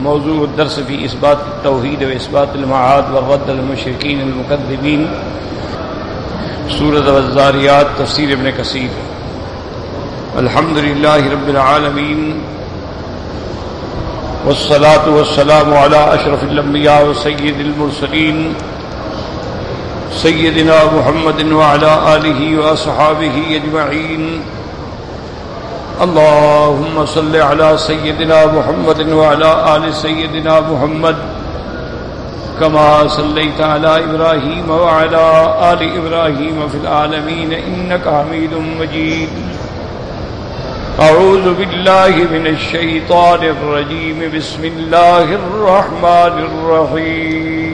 موضوع الدرس في إثبات التوحيد وإثبات المعاد والرد للمشركين المكذبين. سورة والذاريات، تفسیر ابن کثیر. الحمد لله رب العالمين والصلاة والسلام على أشرف الأنبياء وسيد المرسلين سيدنا محمد وعلى آله وأصحابه أجمعين. اللهم صل على سيدنا محمد وعلى آل سيدنا محمد كما صليت على إبراهيم وعلى آل إبراهيم في العالمين إنك حميد مجيد. أعوذ بالله من الشيطان الرجيم. بسم الله الرحمن الرحيم.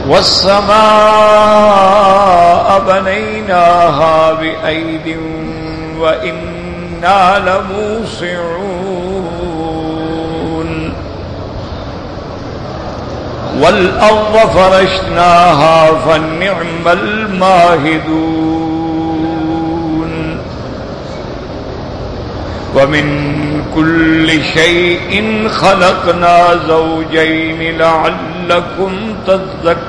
والسماء بنيناها بأيد وإنا لموسعون والأرض فرشناها فنعم الماهدون ومن كل شيء خلقنا زوجين لعلكم تذكرون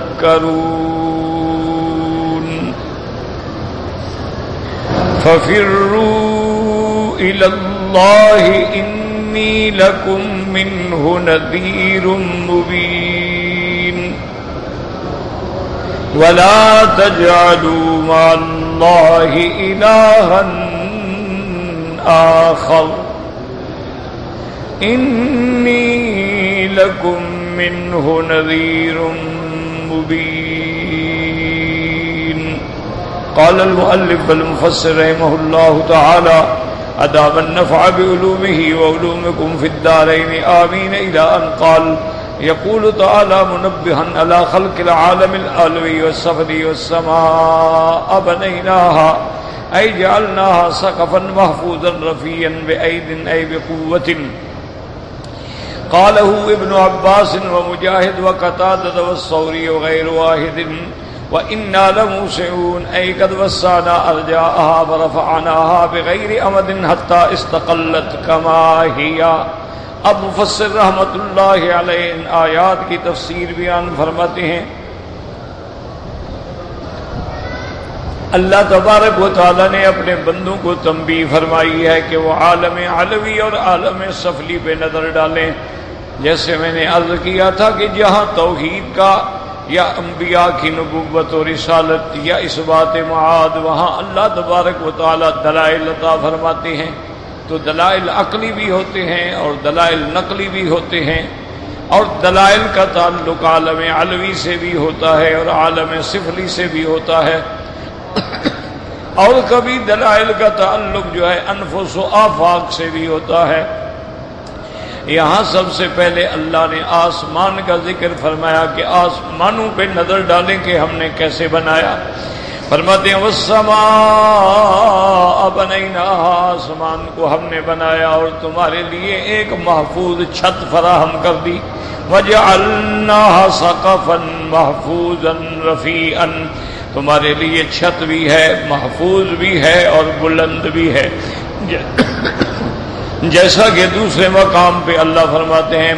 ففروا إلى الله إني لكم منه نذير مبين. ولا تجعلوا مع الله إلها آخر إني لكم منه نذير مبين. قال المؤلف المفسر رحمه الله تعالى: أدام النفع بعلومه وعلومكم في الدارين آمين. إلى أن قال: يقول تعالى منبها على خلق العالم العلوي والسفلي: والسماء بنيناها أي جعلناها سقفا محفوظا رفيعا بأيد أي بقوة. قاله ابن عباس ومجاهد وقتادة والثوري وغير واحد. وإنا لموسعون أي قد وسعنا أرجاءها ورفعناها بغير أمد حتى استقلت كما هي. اب مفسر رحمت اللہ علیہ ان آیات کی تفسیر بیان فرماتے ہیں. اللہ تبارک و تعالی نے اپنے بندوں کو تنبیہ فرمائی ہے کہ وہ عالم علوی اور عالم سفلی پہ نظر ڈالیں. جیسے میں نے عرض کیا تھا کہ جہاں توحید کا یا انبیاء کی نبوت و رسالت یا اثبات معاد، وہاں اللہ تبارک و تعالی دلائل عطا فرماتے ہیں. تو دلائل عقلی بھی ہوتے ہیں اور دلائل نقلی بھی ہوتے ہیں، اور دلائل کا تعلق عالم علوی سے بھی ہوتا ہے اور عالم سفلی سے بھی ہوتا ہے، اور کبھی دلائل کا تعلق جو ہے انفس و آفاق سے بھی ہوتا ہے. یہاں سب سے پہلے اللہ نے آسمان کا ذکر فرمایا کہ آسمانوں پہ نظر ڈالیں کہ ہم نے کیسے بنایا. فرماتے ہیں والسماء بنیناہا، آسمان کو ہم نے بنایا اور تمہارے لیے ایک محفوظ چھت فراہم کر دی. وجعلناہا سقفا محفوظا رفیعا، تمہارے لیے چھت بھی ہے، محفوظ بھی ہے اور بلند بھی ہے. جیسا کہ دوسرے مقام پہ اللہ فرماتے ہیں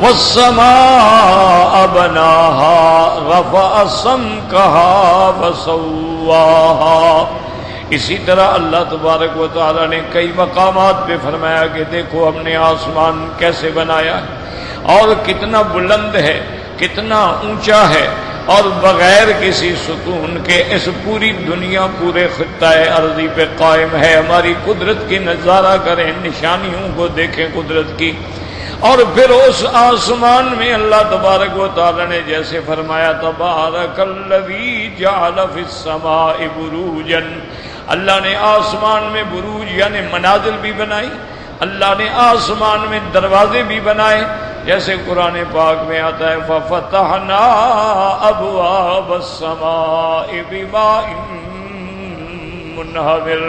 والسماء بناها رفع سمكها وسواها. اسی طرح اللہ تبارک و تعالی نے کئی مقامات پہ فرمایا کہ دیکھو ہم نے آسمان کیسے بنایا اور کتنا بلند ہے، کتنا اونچا ہے، اور بغیر کسی ستون کے اس پوری دنیا پورے خطہ ارضی پہ قائم ہے. ہماری قدرت کی نظارہ کریں، نشانیوں کو دیکھیں قدرت کی. اور پھر اس آسمان میں اللہ تبارک و تعالی نے جیسے فرمایا تبارک الذی جعل فی السماء بروجا، اللہ نے آسمان میں بروج یعنی منازل بھی بنائی، اللہ نے آسمان میں دروازے بھی بنائے. جیسے قرآن پاک میں آتا ہے ففتحنا ابواب السماء بماء منہمر.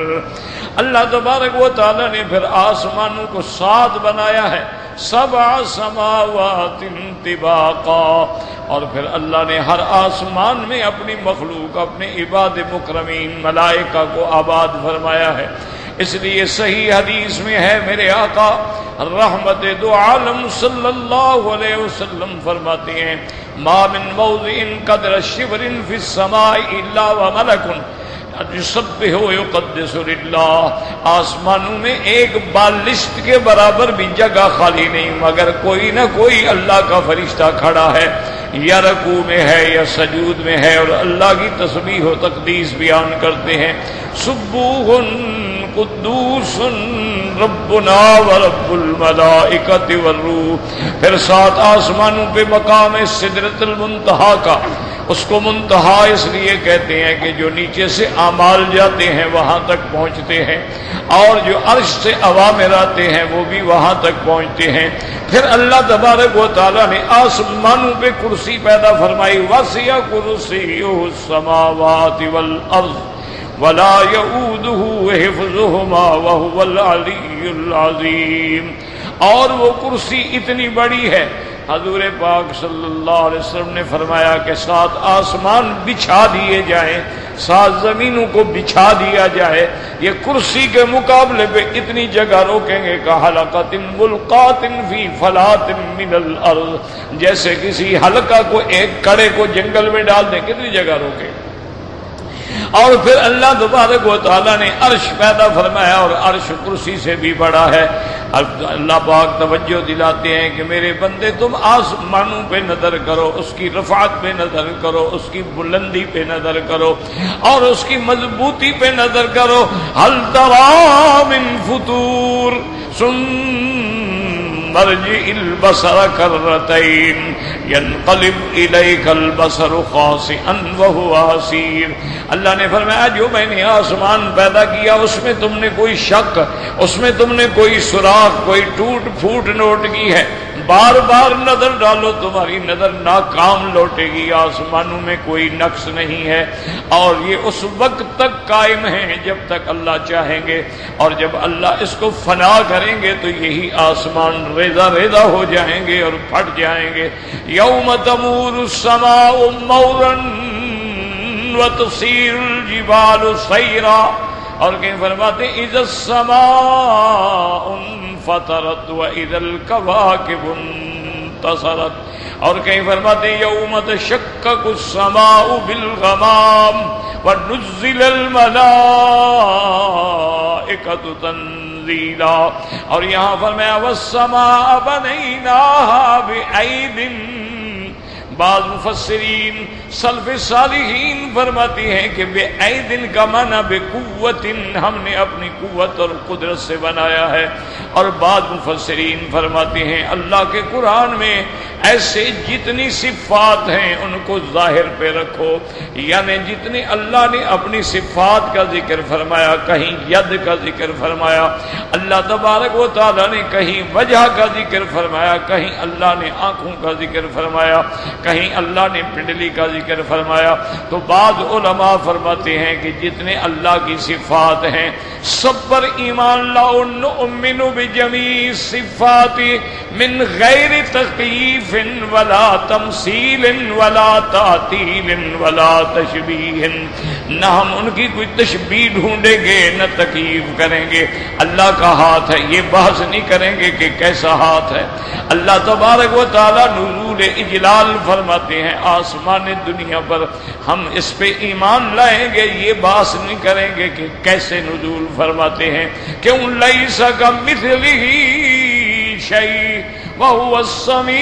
اللہ تبارک و تعالی نے پھر آسمانوں کو 7 بنایا ہے، 7 سماوات طباقا، اور پھر اللہ نے ہر آسمان میں اپنی مخلوق، اپنے عباد مکرمین ملائکہ کو آباد فرمایا ہے. اس لیے صحیح حدیث میں ہے میرے آقا رحمت دو عالم صلی اللہ علیہ وسلم فرماتے ہیں ما من موضع قدر شبر فی السماء الا وملک یسبح ویقدس للہ، آسمانوں میں ایک بالشت کے برابر بھی جگہ خالی نہیں مگر کوئی نہ کوئی اللہ کا فرشتہ کھڑا ہے، یا رکوع میں ہے یا سجود میں ہے، اور اللہ کی تسبیح و تقدیس بیان کرتے ہیں سبوح قدوس ربنا ورب الملائکۃ والروح۔ پھر سات آسمانوں پہ مقام سدرۃ المنتہا کا، اس کو منتہا اس لیے کہتے ہیں کہ جو نیچے سے اعمال جاتے ہیں وہاں تک پہنچتے ہیں، اور جو عرش سے اوامر آتے ہیں وہ بھی وہاں تک پہنچتے ہیں۔ پھر اللہ تبارک و تعالیٰ نے آسمانوں پہ کرسی پیدا فرمائی، وسع کرسیہ السماوات والارض ولا یؤودہ حفظہما وہو العلی العظیم، اور وہ کرسی اتنی بڑی ہے، حضور پاک صلی اللہ علیہ وسلم نے فرمایا کہ 7 آسمان بچھا دیے جائیں، 7 زمینوں کو بچھا دیا جائے، یہ کرسی کے مقابلے پہ اتنی جگہ روکیں گے کہ حلقۃ ملقاۃ فی فلاۃ من الارض، جیسے کسی حلقہ کو ایک کڑے کو جنگل میں ڈال دیں کتنی جگہ روکیں۔ اور پھر اللہ تبارک و تعالیٰ نے عرش پیدا فرمایا، اور عرش کرسی سے بھی بڑا ہے۔ اللہ پاک توجہ دلاتے ہیں کہ میرے بندے تم آسمانوں پہ نظر کرو، اس کی رفعت پہ نظر کرو، اس کی بلندی پہ نظر کرو، اور اس کی مضبوطی پہ نظر کرو۔ هل ترى من فطور مرجع البصر کرتین ینقلب الیک البصر خاسئا وهو حسیر۔ اللہ نے فرمایا جو میں نے آسمان پیدا کیا اس میں تم نے کوئی شک، اس میں تم نے کوئی سوراخ، کوئی ٹوٹ پھوٹ نوٹ کی ہے، بار بار نظر ڈالو تمہاری نظر ناکام لوٹے گی۔ آسمانوں میں کوئی نقص نہیں ہے، اور یہ اس وقت تک قائم ہے جب تک اللہ چاہیں گے، اور جب اللہ اس کو فنا کریں گے تو یہی آسمان ریزہ ریزہ ہو جائیں گے اور پھٹ جائیں گے۔ یوم تمور السماء مورا وتصیر الجبال سیرا، اور کہیں فرماتے ہیں اذا السماء انفطرت واذا الكواكب انتصرت، اور کہیں فرماتے ہیں یوم تشقق السماء بالغمام ونزل الملائکۃ تنزیلا، اور یہاں فرمایا والسماء بنیناہا بأید۔ بعض مفسرین سلف صالحین فرماتی ہیں کہ بے ایدن کا معنی بے قوت، ہم نے اپنی قوت اور قدرت سے بنایا ہے، اور بعض مفسرین فرماتے ہیں اللہ کے قرآن میں ایسے جتنی صفات ہیں ان کو ظاہر پہ رکھو، یعنی جتنی اللہ نے اپنی صفات کا ذکر فرمایا، کہیں ید کا ذکر فرمایا اللہ تبارک و تعالیٰ نے، کہیں وجہ کا ذکر فرمایا، کہیں اللہ نے آنکھوں کا ذکر فرمایا، کہیں اللہ نے پنڈلی کا ذکر فرمایا، تو بعض علماء فرماتے ہیں کہ جتنے اللہ کی صفات ہیں سب پر ایمان لاؤ، نؤمن بجمیع صفات من غیر تکییف ولا تمثیل ولا تعطیل ولا تشبیہ، نہ ہم ان کی کوئی تشبیہ ڈھونڈیں گے نہ تکییف کریں گے۔ اللہ کا ہاتھ ہے، یہ بحث نہیں کریں گے کہ کیسا ہاتھ ہے۔ اللہ تبارک و تعالیٰ نزول اجلال فرماتے ہیں آسمان دنیا پر، ہم اس پہ ایمان لائیں گے، یہ بحث نہیں کریں گے کہ کیسے نزول فرماتے ہیں، کیوں لیس کمثلہ شیء وہو السمیع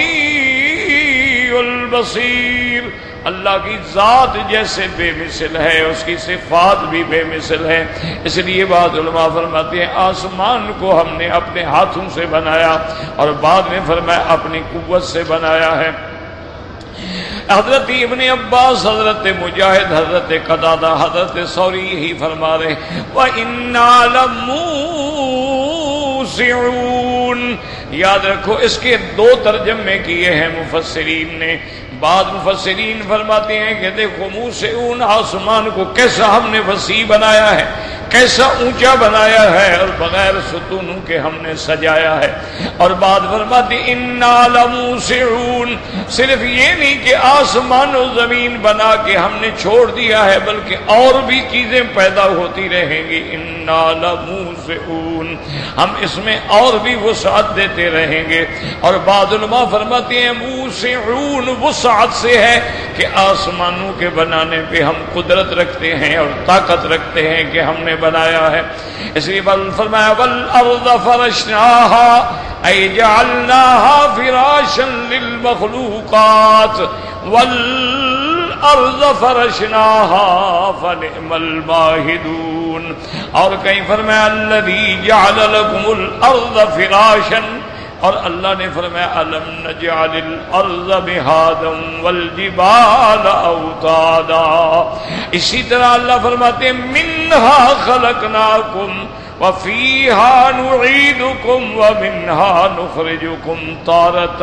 البصیر، اللہ کی ذات جیسے بے مثل ہے اس کی صفات بھی بے مثل ہے۔ اس لیے بعض علماء فرماتے ہیں آسمان کو ہم نے اپنے ہاتھوں سے بنایا، اور بعد میں فرمایا اپنی قوت سے بنایا ہے۔ حضرت ابن عباس، حضرت مجاہد، حضرت قتادہ، حضرت ثوری یہی فرما رہے وَإِنَّا لَمُوسِعُونَ۔ یاد رکھو اس کے 2 ترجمے کیے ہیں مفسرین نے۔ بعض مفسرین فرماتے ہیں کہ دیکھو موسعون، آسمان کو کیسا ہم نے وسیع بنایا ہے، کیسا اونچا بنایا ہے اور بغیر ستونوں کے ہم نے سجایا ہے. اور بات فرماتی انا لموسعون، صرف یہ نہیں کہ آسمان و زمین بنا کے ہم نے چھوڑ دیا ہے بلکہ اور بھی چیزیں پیدا ہوتی رہیں گی. انا لموسعون، ہم اس میں اور بھی وسعت دیتے رہیں گے. اور بعض علماء فرماتے ہیں موسعون وسعت سے ہے کہ آسمانوں کے بنانے پہ ہم قدرت رکھتے ہیں اور طاقت رکھتے ہیں کہ ہم نے بنایا ہے. اس لیے فرمایا والارض فرشناها ای جعلناها فراشا للمخلوقات والارض فرشناها فنعم الماہدون. اور کہیں فرمایا الذی جعل لکم الارض فراشا، اور اللہ نے فرمایا الم نجعل الارض مہادا والجبال اوتادا. اسی طرح اللہ فرماتے ہیں منہا خلقناکم وفیہا نعیدکم ومنہا نخرجکم تارۃ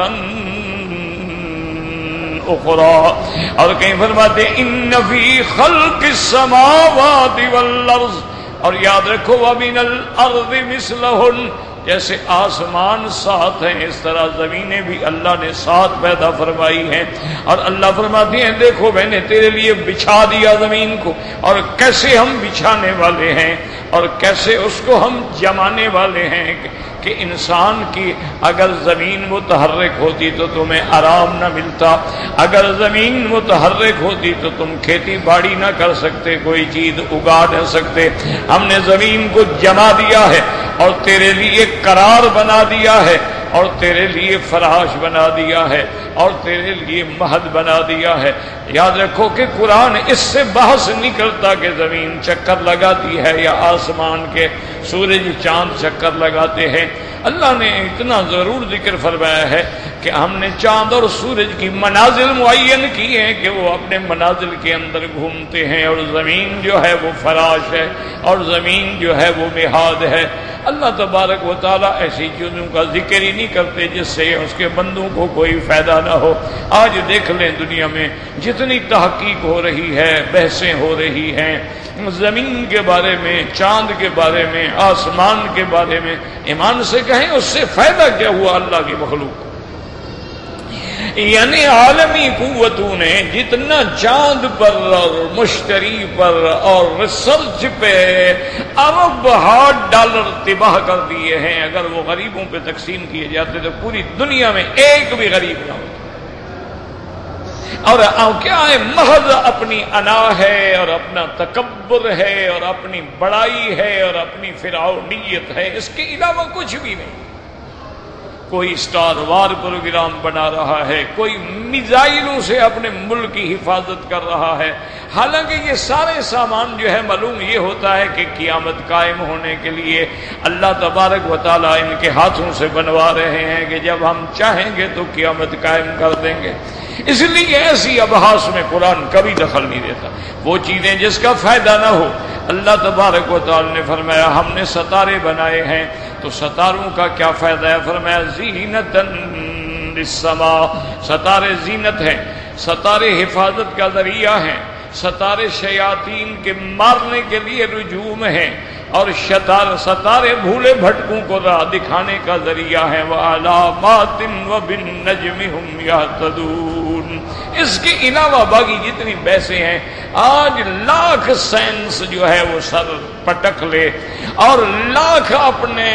اخری. اور کہیں فرماتے ہیں ان فی خلق السماوات والارض، اور یاد رکھو ومن الارض مثلہن، جیسے آسمان 7 ہیں اس طرح زمینیں بھی اللہ نے 7 پیدا فرمائی ہیں. اور اللہ فرماتے ہیں دیکھو میں نے تیرے لیے بچھا دیا زمین کو، اور کیسے ہم بچھانے والے ہیں اور کیسے اس کو ہم جمانے والے ہیں کہ انسان کی اگر زمین متحرک ہوتی تو تمہیں آرام نہ ملتا، اگر زمین متحرک ہوتی تو تم کھیتی باڑی نہ کر سکتے، کوئی چیز اگا نہ سکتے. ہم نے زمین کو جما دیا ہے اور تیرے لیے قرار بنا دیا ہے اور تیرے لیے فراش بنا دیا ہے اور تیرے لیے مہد بنا دیا ہے. یاد رکھو کہ قرآن اس سے بحث نہیں کرتا کہ زمین چکر لگاتی ہے یا آسمان کے سورج چاند چکر لگاتے ہیں. اللہ نے اتنا ضرور ذکر فرمایا ہے کہ ہم نے چاند اور سورج کی منازل معین کی ہیں کہ وہ اپنے منازل کے اندر گھومتے ہیں، اور زمین جو ہے وہ فراش ہے اور زمین جو ہے وہ مہاد ہے. اللہ تبارک و تعالیٰ ایسی چیزوں کا ذکر ہی نہیں کرتے جس سے اس کے بندوں کو کوئی فائدہ نہ ہو. آج دیکھ لیں دنیا میں جتنی تحقیق ہو رہی ہے، بحثیں ہو رہی ہیں زمین کے بارے میں، چاند کے بارے میں، آسمان کے بارے میں، ایمان سے کہیں اس سے فائدہ کیا ہوا اللہ کی مخلوق کو؟ یعنی عالمی قوتوں نے جتنا چاند پر اور مشتری پر اور ریسرچ پہ ارب $100 تباہ کر دیے ہیں، اگر وہ غریبوں پہ تقسیم کیے جاتے تو پوری دنیا میں ایک بھی غریب نہ ہوتا. اور کیا ہے؟ محض اپنی انا ہے اور اپنا تکبر ہے اور اپنی بڑائی ہے اور اپنی فرعونیت ہے، اس کے علاوہ کچھ بھی نہیں. کوئی اسٹار وار پروگرام بنا رہا ہے، کوئی میزائلوں سے اپنے ملک کی حفاظت کر رہا ہے. حالانکہ یہ سارے سامان جو ہے معلوم یہ ہوتا ہے کہ قیامت قائم ہونے کے لیے اللہ تبارک و تعالیٰ ان کے ہاتھوں سے بنوا رہے ہیں کہ جب ہم چاہیں گے تو قیامت قائم کر دیں گے. اس لیے ایسی ابحاث میں قرآن کبھی دخل نہیں دیتا. وہ چیزیں جس کا فائدہ نہ ہو، اللہ تبارک و تعالیٰ نے فرمایا ہم نے ستارے بنائے ہیں تو ستاروں کا کیا فائدہ ہے؟ فرمایا زینتاً للسماء، ستارے زینت ہیں، ستارے حفاظت کا ذریعہ ہیں، ستارے شیاطین کے مارنے کے لیے رجوم ہیں، اور ستارے بھولے بھٹکوں کو راہ دکھانے کا ذریعہ ہے. وعلامات وبالنجم هم يهتدون. اس کے علاوہ باقی جتنی بحثیں ہیں، آج لاکھ سائنس جو ہے وہ سر پٹک لے اور لاکھ اپنے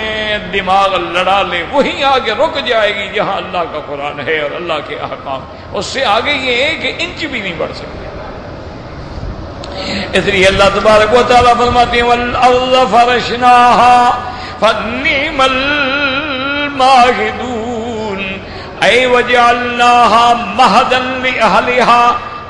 دماغ لڑا لے، وہی آگے رک جائے گی جہاں اللہ کا قرآن ہے اور اللہ کے احکام. اس سے آگے یہ ایک انچ بھی نہیں بڑھ سکتے. اس لیے اللہ تبارک و تعالیٰ فرماتے ہیں والارض فرشناها فنعم الماہدون اے وجعلناها مہدا لأہلها.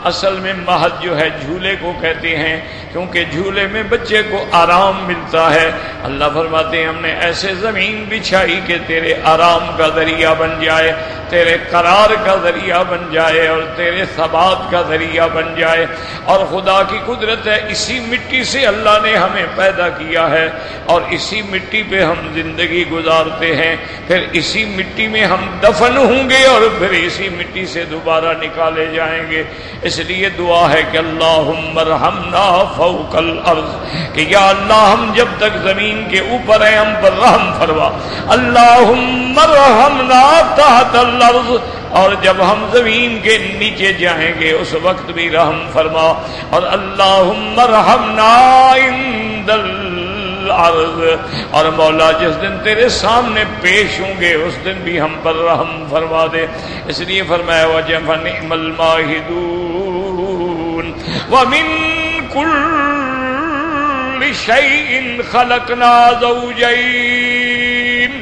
اصل میں مہد جو ہے جھولے کو کہتے ہیں کیونکہ جھولے میں بچے کو آرام ملتا ہے. اللہ فرماتے ہیں ہم نے ایسے زمین بچھائی کہ تیرے آرام کا ذریعہ بن جائے. تیرے قرار کا ذریعہ بن جائے اور تیرے ثبات کا ذریعہ بن جائے۔ اور خدا کی قدرت ہے، اسی مٹی سے اللہ نے ہمیں پیدا کیا ہے اور اسی مٹی پہ ہم زندگی گزارتے ہیں، پھر اسی مٹی میں ہم دفن ہوں گے اور پھر اسی مٹی سے دوبارہ نکالے جائیں گے۔ اس لیے دعا ہے کہ اللہم ارحمنا فوق الارض، کہ یا اللہ ہم جب تک زمین کے اوپر ہیں ہم پر رحم فرما۔ اللہم ارحمنا تحت الارض، اور جب ہم زمین کے نیچے جائیں گے اس وقت بھی رحم فرما۔ اور اللہم ارحمنا عند الارض، اور مولا جس دن تیرے سامنے پیش ہوں گے اس دن بھی ہم پر رحم فرما دے۔ اس لیے فرمایا وَنِعْمَ الْمَاهِدُونَ وَمِن كُلِّ شَيْءٍ خَلَقْنَا زَوْجَيْنِ،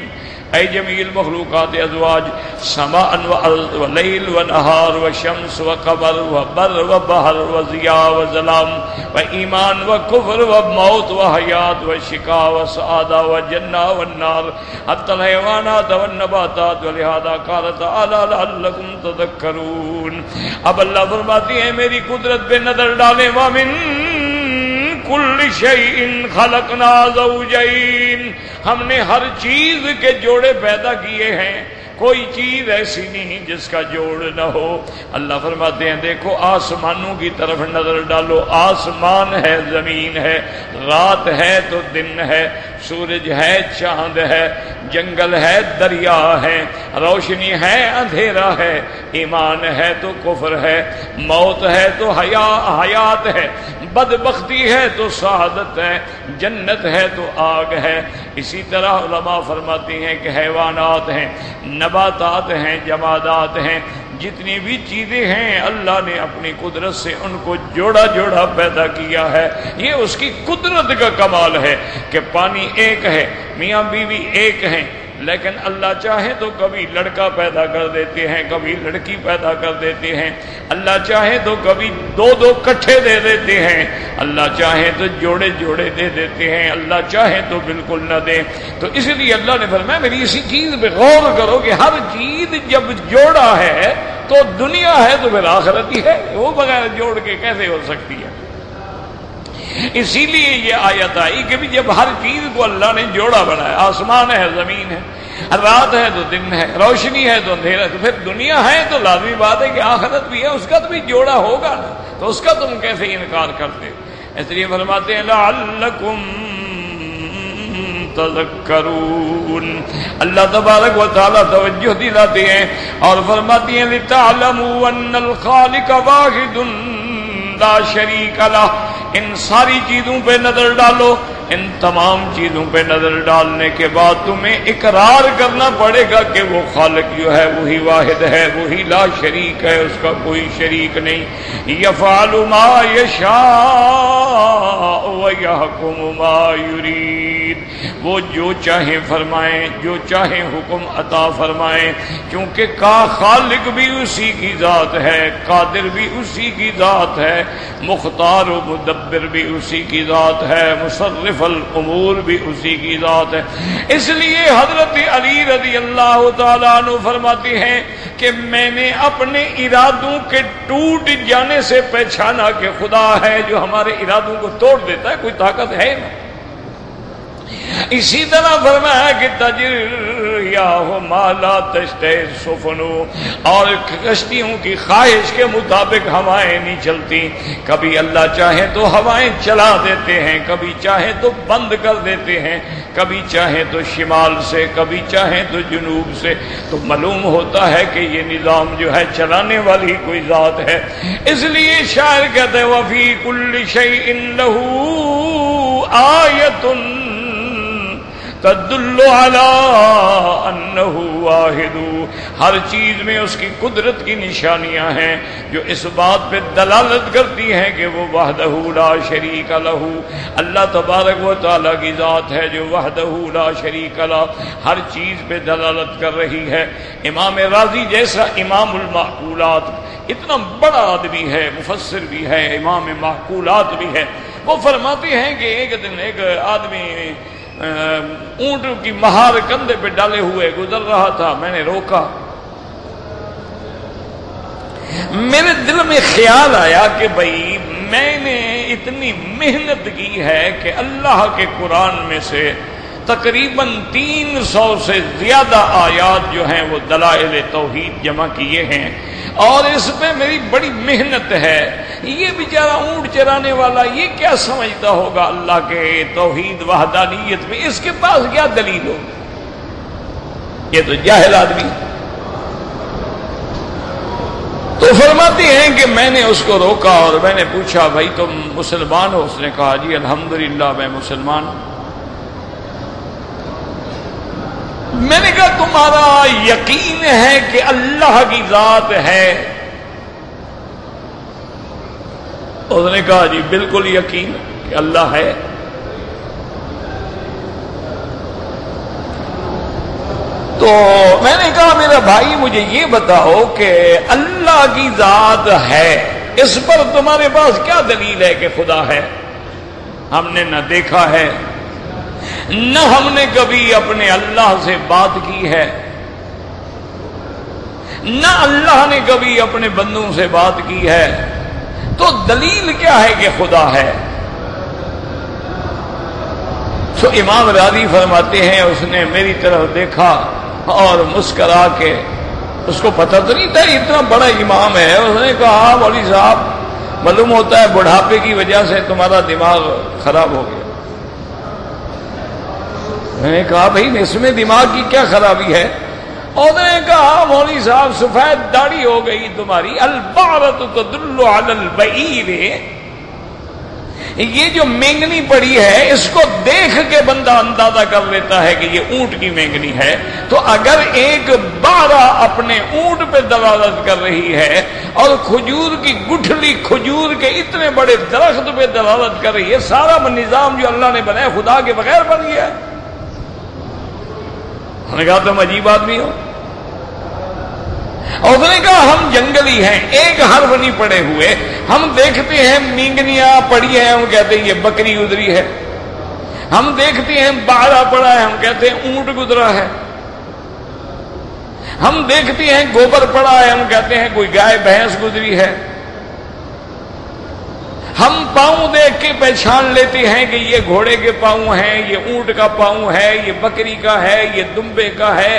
اے جمیل مخلوقات ازواج، سماء و ارض و لیل و نہار و شمس و قمر و بر و بحر و ضیاء و ظلام و ایمان و کفر و موت و حیات و شقاء و سعادہ و جنہ و النار حتی الحیوانات و النباتات، ولہذا قال تعالی لعلکم تذکرون۔ اب اللہ فرماتی ہیں میری قدرت پہ نظر ڈالیں، وَمِن کل شیء خلقنا زوجین، ہم نے ہر چیز کے جوڑے پیدا کیے ہیں، کوئی چیز ایسی نہیں جس کا جوڑ نہ ہو۔ اللہ فرماتے ہیں دیکھو آسمانوں کی طرف نظر ڈالو، آسمان ہے، زمین ہے، رات ہے تو دن ہے، سورج ہے، چاند ہے، جنگل ہے، دریا ہے، روشنی ہے، اندھیرا ہے، ایمان ہے تو کفر ہے، موت ہے تو حیات ہے، بدبختی ہے تو سعادت ہے، جنت ہے تو آگ ہے۔ اسی طرح علماء فرماتی ہیں کہ حیوانات ہیں، نباتات ہیں، جمادات ہیں، جتنی بھی چیزیں ہیں اللہ نے اپنی قدرت سے ان کو جوڑا جوڑا پیدا کیا ہے۔ یہ اس کی قدرت کا کمال ہے کہ پانی ایک ہے، میاں بیوی ایک ہیں، لیکن اللہ چاہے تو کبھی لڑکا پیدا کر دیتے ہیں، کبھی لڑکی پیدا کر دیتے ہیں، اللہ چاہے تو کبھی دو دو کٹھے دے دیتے ہیں، اللہ چاہے تو جوڑے جوڑے دے دیتے ہیں، اللہ چاہے تو بالکل نہ دے۔ تو اس لیے اللہ نے فرمایا میری اسی چیز پہ غور کرو کہ ہر چیز جب جوڑا ہے تو دنیا ہے تو پھر آخرت ہی ہے، وہ بغیر جوڑ کے کیسے ہو سکتی ہے؟ اسی لیے یہ آیت آئی کہ بھی جب ہر چیز کو اللہ نے جوڑا بنایا، آسمان ہے، زمین ہے، رات ہے تو دن ہے، روشنی ہے تو اندھیرا ہے، تو پھر دنیا ہے تو لازمی بات ہے کہ آخرت بھی ہے، اس کا تو بھی جوڑا ہوگا نا، تو اس کا تم کیسے انکار کرتے؟ اس لیے فرماتے ہیں لعلکم تذکرون۔ اللہ تبارک و تعالی توجہ دلاتے ہیں اور فرماتی ہیں لتعلموا ان الخالق واحد لا شریک لہ۔ ان ساری چیزوں پہ نظر ڈالو، ان تمام چیزوں پہ نظر ڈالنے کے بعد تمہیں اقرار کرنا پڑے گا کہ وہ خالق جو ہے وہی واحد ہے، وہی لا شریک ہے، اس کا کوئی شریک نہیں۔ یفعل ما یشاء ویحکم ما یرید، وہ جو چاہیں فرمائیں، جو چاہیں حکم عطا فرمائیں، کیونکہ کا خالق بھی اسی کی ذات ہے، قادر بھی اسی کی ذات ہے، مختار و مدبر بھی اسی کی ذات ہے، مصرف الامور بھی اسی کی ذات ہے۔ اس لیے حضرت علی رضی اللہ تعالیٰ عنہ فرماتے ہیں کہ میں نے اپنے ارادوں کے ٹوٹ جانے سے پہچانا کہ خدا ہے جو ہمارے ارادوں کو توڑ دیتا ہے، کوئی طاقت ہے نا۔ اسی طرح فرمایا کہ تجریہ ما لا تشتہی السفن، اور کشتیوں کی خواہش کے مطابق ہوائیں نہیں چلتی، کبھی اللہ چاہے تو ہوائیں چلا دیتے ہیں، کبھی چاہے تو بند کر دیتے ہیں، کبھی چاہے تو شمال سے، کبھی چاہے تو جنوب سے، تو معلوم ہوتا ہے کہ یہ نظام جو ہے چلانے والی کوئی ذات ہے۔ اس لیے شاعر کہتے ہیں وَفِي كُلِّ شَيْءٍ لَهُ آیَةٌ تدل علی انہ واحد، ہر چیز میں اس کی قدرت کی نشانیاں ہیں جو اس بات پہ دلالت کرتی ہیں کہ وہ وحدہ لا شریک لہ، اللہ تبارک و تعالیٰ کی ذات ہے جو وحدہ لا شریک لہ ہر چیز پہ دلالت کر رہی ہے۔ امام راضی جیسا امام المعقولات، اتنا بڑا آدمی ہے، مفسر بھی ہے، امام معقولات بھی ہے، وہ فرماتے ہیں کہ ایک دن ایک آدمی اونٹ کی مہار کندھے پہ ڈالے ہوئے گزر رہا تھا، میں نے روکا میرے دل میں خیال آیا کہ بھائی میں نے اتنی محنت کی ہے کہ اللہ کے قرآن میں سے تقریباً 300 سے زیادہ آیات جو ہیں وہ دلائل توحید جمع کیے ہیں، اور اس پہ میری بڑی محنت ہے۔ یہ بیچارہ اونٹ چرانے والا یہ کیا سمجھتا ہوگا اللہ کے توحید وحدانیت میں، اس کے پاس کیا دلیل ہو؟ یہ تو جاہل آدمی۔ تو فرماتے ہیں کہ میں نے اس کو روکا اور میں نے پوچھا بھائی تم مسلمان ہو؟ اس نے کہا جی الحمدللہ میں مسلمان ہوں۔ میں نے کہا تمہارا یقین ہے کہ اللہ کی ذات ہے؟ اس نے کہا جی بالکل یقین کہ اللہ ہے۔ تو میں نے کہا میرا بھائی مجھے یہ بتاؤ کہ اللہ کی ذات ہے، اس پر تمہارے پاس کیا دلیل ہے کہ خدا ہے؟ ہم نے نہ دیکھا ہے، نہ ہم نے کبھی اپنے اللہ سے بات کی ہے، نہ اللہ نے کبھی اپنے بندوں سے بات کی ہے، تو دلیل کیا ہے کہ خدا ہے؟ تو امام راضی فرماتے ہیں اس نے میری طرف دیکھا اور مسکرا کے، اس کو پتہ تو نہیں تھا اتنا بڑا امام ہے، اس نے کہا مولوی صاحب معلوم ہوتا ہے بڑھاپے کی وجہ سے تمہارا دماغ خراب ہو گیا۔ میں نے کہا بھئی اس میں دماغ کی کیا خرابی ہے؟ اور نے کہا مولوی صاحب سفید داڑھی ہو گئی تمہاری، البعرۃ تدل علی البعیر، یہ جو مینگنی پڑی ہے اس کو دیکھ کے بندہ اندازہ کر لیتا ہے کہ یہ اونٹ کی مینگنی ہے، تو اگر ایک بارہ اپنے اونٹ پہ دلالت کر رہی ہے اور کھجور کی گٹھلی کھجور کے اتنے بڑے درخت پہ دلالت کر رہی ہے، سارا نظام جو اللہ نے بنایا خدا کے بغیر بن گیا ہے۔ ہم نے کہا تم عجیب آدمی ہو۔ اور اس نے کہا ہم جنگلی ہیں، ایک حرف نہیں پڑے ہوئے، ہم دیکھتے ہیں مینگنیاں پڑی ہیں ہم کہتے ہیں یہ بکری گزری ہے، ہم دیکھتے ہیں بارہ پڑا ہے ہم کہتے ہیں اونٹ گزرا ہے، ہم دیکھتے ہیں گوبر پڑا ہے ہم کہتے ہیں کوئی گائے بھینس گزری ہے، ہم پاؤں دیکھ کے پہچان لیتے ہیں کہ یہ گھوڑے کے پاؤں ہیں، یہ اونٹ کا پاؤں ہے، یہ بکری کا ہے، یہ دمبے کا ہے،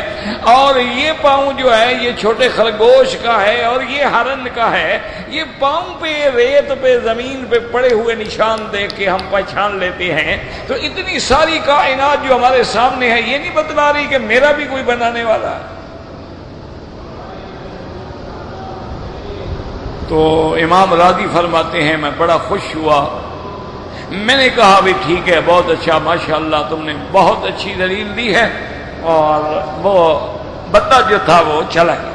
اور یہ پاؤں جو ہے یہ چھوٹے خرگوش کا ہے، اور یہ ہرن کا ہے۔ یہ پاؤں پہ ریت پہ زمین پہ پڑے ہوئے نشان دیکھ کے ہم پہچان لیتے ہیں۔ تو اتنی ساری کائنات جو ہمارے سامنے ہے یہ نہیں بتلا رہی کہ میرا بھی کوئی بنانے والا ہے؟ تو امام راضی فرماتے ہیں میں بڑا خوش ہوا، میں نے کہا بھی ٹھیک ہے بہت اچھا، ماشاءاللہ تم نے بہت اچھی دلیل دی ہے، اور وہ بندہ جو تھا وہ چلا گیا۔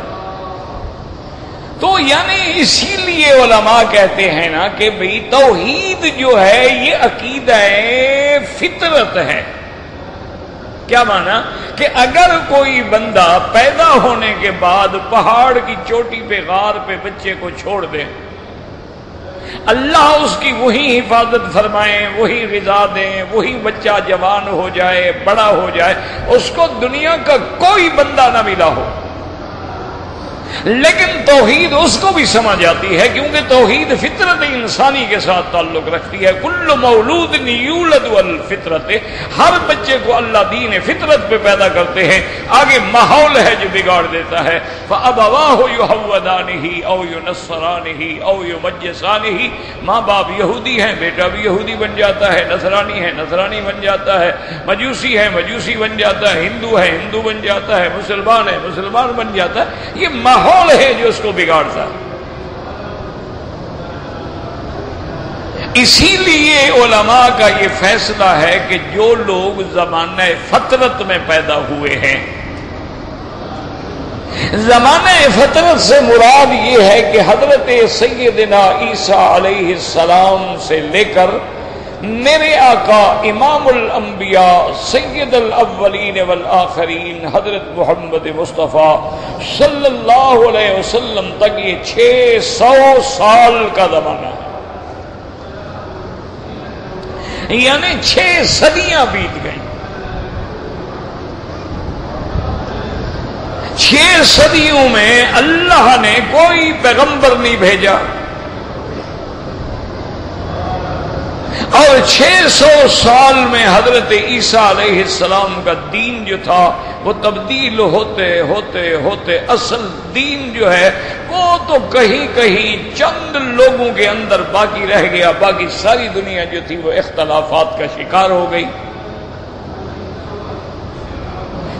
تو یعنی اسی لیے علماء کہتے ہیں نا کہ بھئی توحید جو ہے یہ عقیدہ فطرت ہے۔ کیا معنی؟ کہ اگر کوئی بندہ پیدا ہونے کے بعد پہاڑ کی چوٹی پہ غار پہ بچے کو چھوڑ دے، اللہ اس کی وہی حفاظت فرمائے، وہی غذا دیں، وہی بچہ جوان ہو جائے، بڑا ہو جائے، اس کو دنیا کا کوئی بندہ نہ ملا ہو، لیکن توحید اس کو بھی سمجھ آتی ہے، کیونکہ توحید فطرت انسانی کے ساتھ تعلق رکھتی ہے۔ کل مولود یولد الفطرت، ہر بچے کو اللہ دین فطرت پہ پیدا کرتے ہیں، آگے ماحول ہے جو بگاڑ دیتا ہے۔ فَأَبَوَاهُ يُهَوِّدَانِهِ أَوْ يُنَصِّرَانِهِ أَوْ يُمَجِّسَانِهِ، ماں باپ یہودی ہیں، بیٹا بھی یہودی بن جاتا ہے، نصرانی ہے نصرانی بن جاتا ہے، مجوسی ہے مجوسی بن جاتا ہے، ہندو ہے ہندو بن جاتا ہے، مسلمان ہے مسلمان بن جاتا ہے۔ یہ ماحول ہے جو اس کو بگاڑتا ہے۔ اسی لیے علماء کا یہ فیصلہ ہے کہ جو لوگ زمانہ فطرت میں پیدا ہوئے ہیں، زمانہ فطرت سے مراد یہ ہے کہ حضرت سیدنا عیسیٰ علیہ السلام سے لے کر میرے آقا امام الانبیاء سید الاولین والآخرین حضرت محمد مصطفیٰ صلی اللہ علیہ وسلم تک یہ 600 سال کا زمانہ ہے، یعنی 6 صدیاں بیت گئیں۔ 6 صدیوں میں اللہ نے کوئی پیغمبر نہیں بھیجا، اور 600 سال میں حضرت عیسیٰ علیہ السلام کا دین جو تھا وہ تبدیل ہوتے ہوتے ہوتے اصل دین جو ہے وہ تو کہیں کہیں چند لوگوں کے اندر باقی رہ گیا، باقی ساری دنیا جو تھی وہ اختلافات کا شکار ہو گئی۔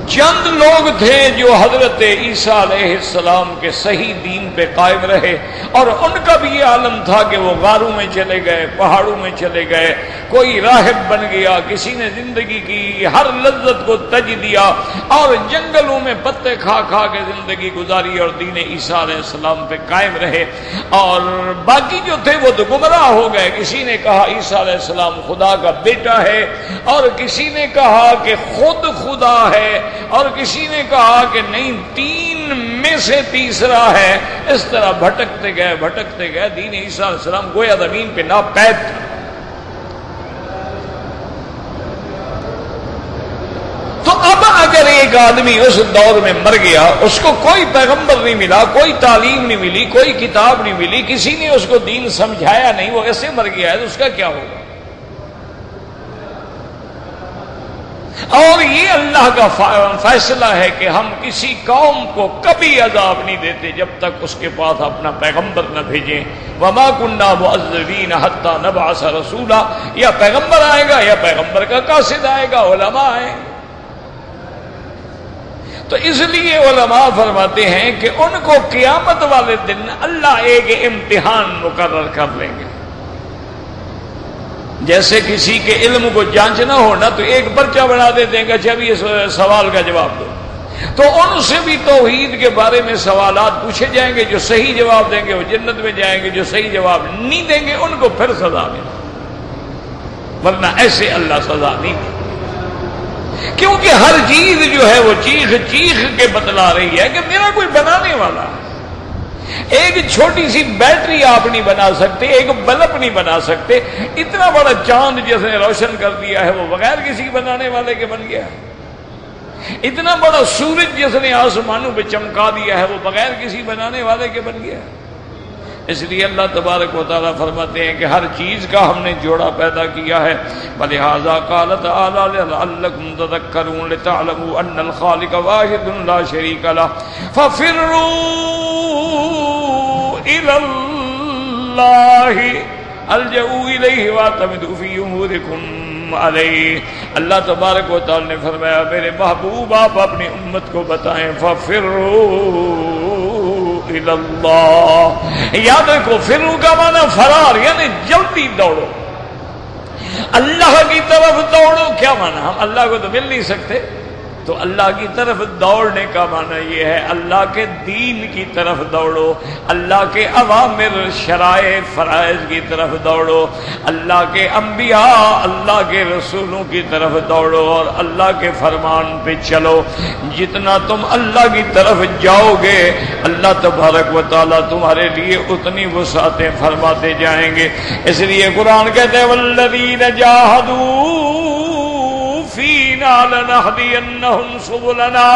چند لوگ تھے جو حضرت عیسیٰ علیہ السلام کے صحیح دین پہ قائم رہے، اور ان کا بھی یہ عالم تھا کہ وہ غاروں میں چلے گئے، پہاڑوں میں چلے گئے، کوئی راہب بن گیا، کسی نے زندگی کی ہر لذت کو تج دیا اور جنگلوں میں پتے کھا کھا کے زندگی گزاری اور دین عیسیٰ علیہ السلام پہ قائم رہے، اور باقی جو تھے وہ تو گمراہ ہو گئے۔ کسی نے کہا عیسیٰ علیہ السلام خدا کا بیٹا ہے، اور کسی نے کہا کہ خود خدا ہے، اور کسی نے کہا کہ نہیں 3 میں سے تیسرا ہے۔ اس طرح بھٹکتے گئے، دین عیسیٰ علیہ السلام گویا زمین پہ ناپید تھا۔ تو اب اگر ایک آدمی اس دور میں مر گیا، اس کو کوئی پیغمبر نہیں ملا، کوئی تعلیم نہیں ملی، کوئی کتاب نہیں ملی، کسی نے اس کو دین سمجھایا نہیں، وہ ایسے مر گیا ہے، تو اس کا کیا ہوگا؟ اور یہ اللہ کا فیصلہ ہے کہ ہم کسی قوم کو کبھی عذاب نہیں دیتے جب تک اس کے پاس اپنا پیغمبر نہ بھیجیں۔ وما كنا معذبین حتی نبعث رسولا، یا پیغمبر آئے گا یا پیغمبر کا قاصد آئے گا، علماء آئے۔ تو اس لیے علماء فرماتے ہیں کہ ان کو قیامت والے دن اللہ ایک امتحان مقرر کر لیں گے۔ جیسے کسی کے علم کو جانچنا ہونا تو ایک پرچہ بنا دیتے ہیں کہ جب یہ سوال کا جواب دو، تو ان سے بھی توحید کے بارے میں سوالات پوچھے جائیں گے، جو صحیح جواب دیں گے وہ جنت میں جائیں گے، جو صحیح جواب نہیں دیں گے ان کو پھر سزا ملے، ورنہ ایسے اللہ سزا نہیں دے، کیونکہ ہر چیز جو ہے وہ چیخ چیخ کے بتلا رہی ہے کہ میرا کوئی بنانے والا ہے۔ ایک چھوٹی سی بیٹری آپ نہیں بنا سکتے، ایک بلب نہیں بنا سکتے، اتنا بڑا چاند جس نے روشن کر دیا ہے وہ بغیر کسی بنانے والے کے بن گیا ہے، اتنا بڑا سورج جس نے آسمانوں پہ چمکا دیا ہے وہ بغیر کسی بنانے والے کے بن گیا ہے۔ اس لیے اللہ تبارک و تعالیٰ فرماتے ہیں کہ ہر چیز کا ہم نے جوڑا پیدا کیا ہے۔ وَلِهَذَا قَالَ تَعَالَىٰ لَعَلَّكُمْ تَذَكَّرُونَ لِتَعْلَمُوا أَنَّ الْخَالِقَ وَاحِدٌ لَا شَرِيكَ لَهُ فَفِرُّوا إِلَى اللَّهِ الْجَؤُوا إِلَيْهِ وَاعْتَمِدُوا فِي أُمُورِكُمْ عَلَيْهِ۔ اللہ تبارک و تعالیٰ نے فرمایا میرے محبوب آپ اپنی امت کو بتائیں فَفِرُّوا إِلَى اللَّهِ، یاد رکھو فرو کا معنی فرار، یعنی جلدی دوڑو، اللہ کی طرف دوڑو۔ کیا معنی؟ ہم اللہ کو تو مل نہیں سکتے، تو اللہ کی طرف دوڑنے کا معنی یہ ہے اللہ کے دین کی طرف دوڑو، اللہ کے اوامر شرائع فرائض کی طرف دوڑو، اللہ کے انبیاء اللہ کے رسولوں کی طرف دوڑو اور اللہ کے فرمان پہ چلو۔ جتنا تم اللہ کی طرف جاؤ گے اللہ تبارک و تعالیٰ تمہارے لیے اتنی وسعتیں فرماتے جائیں گے۔ اس لیے قرآن کہتے ہیں والذین جاہدوا فینا لنہدینہم سبلنا،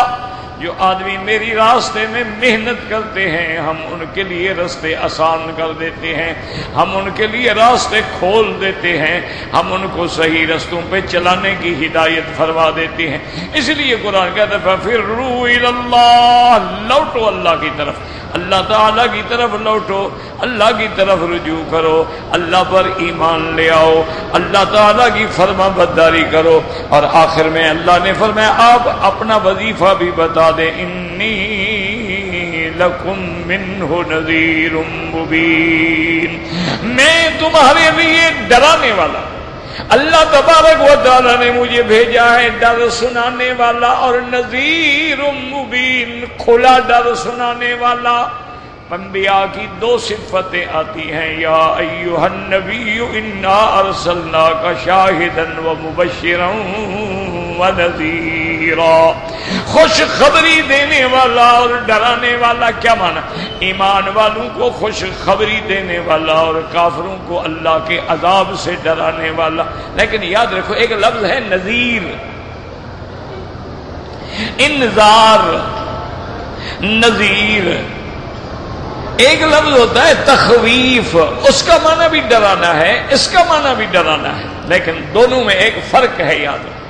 جو آدمی میری راستے میں محنت کرتے ہیں ہم ان کے لیے راستے آسان کر دیتے ہیں، ہم ان کے لیے راستے کھول دیتے ہیں، ہم ان کو صحیح رستوں پہ چلانے کی ہدایت فرما دیتے ہیں۔ اس لیے قرآن کہتا ہے فَفِرُّوا إِلَى اللَّهِ، لوٹو اللہ کی طرف، اللہ تعالیٰ کی طرف لوٹو، اللہ کی طرف رجوع کرو، اللہ پر ایمان لے آؤ، اللہ تعالیٰ کی فرما برداری کرو۔ اور آخر میں اللہ نے فرمایا آپ اپنا وظیفہ بھی بتا دیں انی لکم منہ نذیر مبین، میں تمہارے لیے ڈرانے والا، اللہ تبارک و تعالیٰ نے مجھے بھیجا ہے ڈر سنانے والا اور نذیر مبین، کھلا ڈر سنانے والا۔ انبیاء کی 2 صفتیں آتی ہیں، یا ایھا النبی انا ارسلناک شاہدا ومبشرا ونذیرا، خوش خبری دینے والا اور ڈرانے والا۔ کیا معنی؟ ایمان والوں کو خوش خبری دینے والا اور کافروں کو اللہ کے عذاب سے ڈرانے والا۔ لیکن یاد رکھو ایک لفظ ہے نذیر، انذار، نذیر ایک لفظ ہوتا ہے تخویف، اس کا معنی بھی ڈرانا ہے، اس کا معنی بھی ڈرانا ہے، لیکن دونوں میں ایک فرق ہے، یاد رکھو۔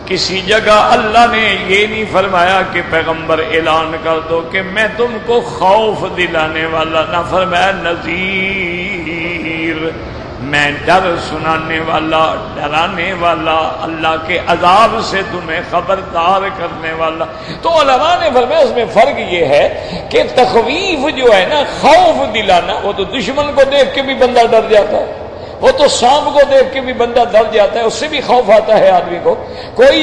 کسی جگہ اللہ نے یہ نہیں فرمایا کہ پیغمبر اعلان کر دو کہ میں تم کو خوف دلانے والا، نہ فرمایا نذیر، میں ڈر سنانے والا، ڈرانے والا، اللہ کے عذاب سے تمہیں خبردار کرنے والا۔ تو علماء نے فرمایا اس میں فرق یہ ہے کہ تخویف جو ہے نا، خوف دلانا، وہ تو دشمن کو دیکھ کے بھی بندہ ڈر جاتا ہے، وہ تو سانپ کو دیکھ کے بھی بندہ ڈر جاتا ہے، اس سے بھی خوف آتا ہے آدمی کو۔ کوئی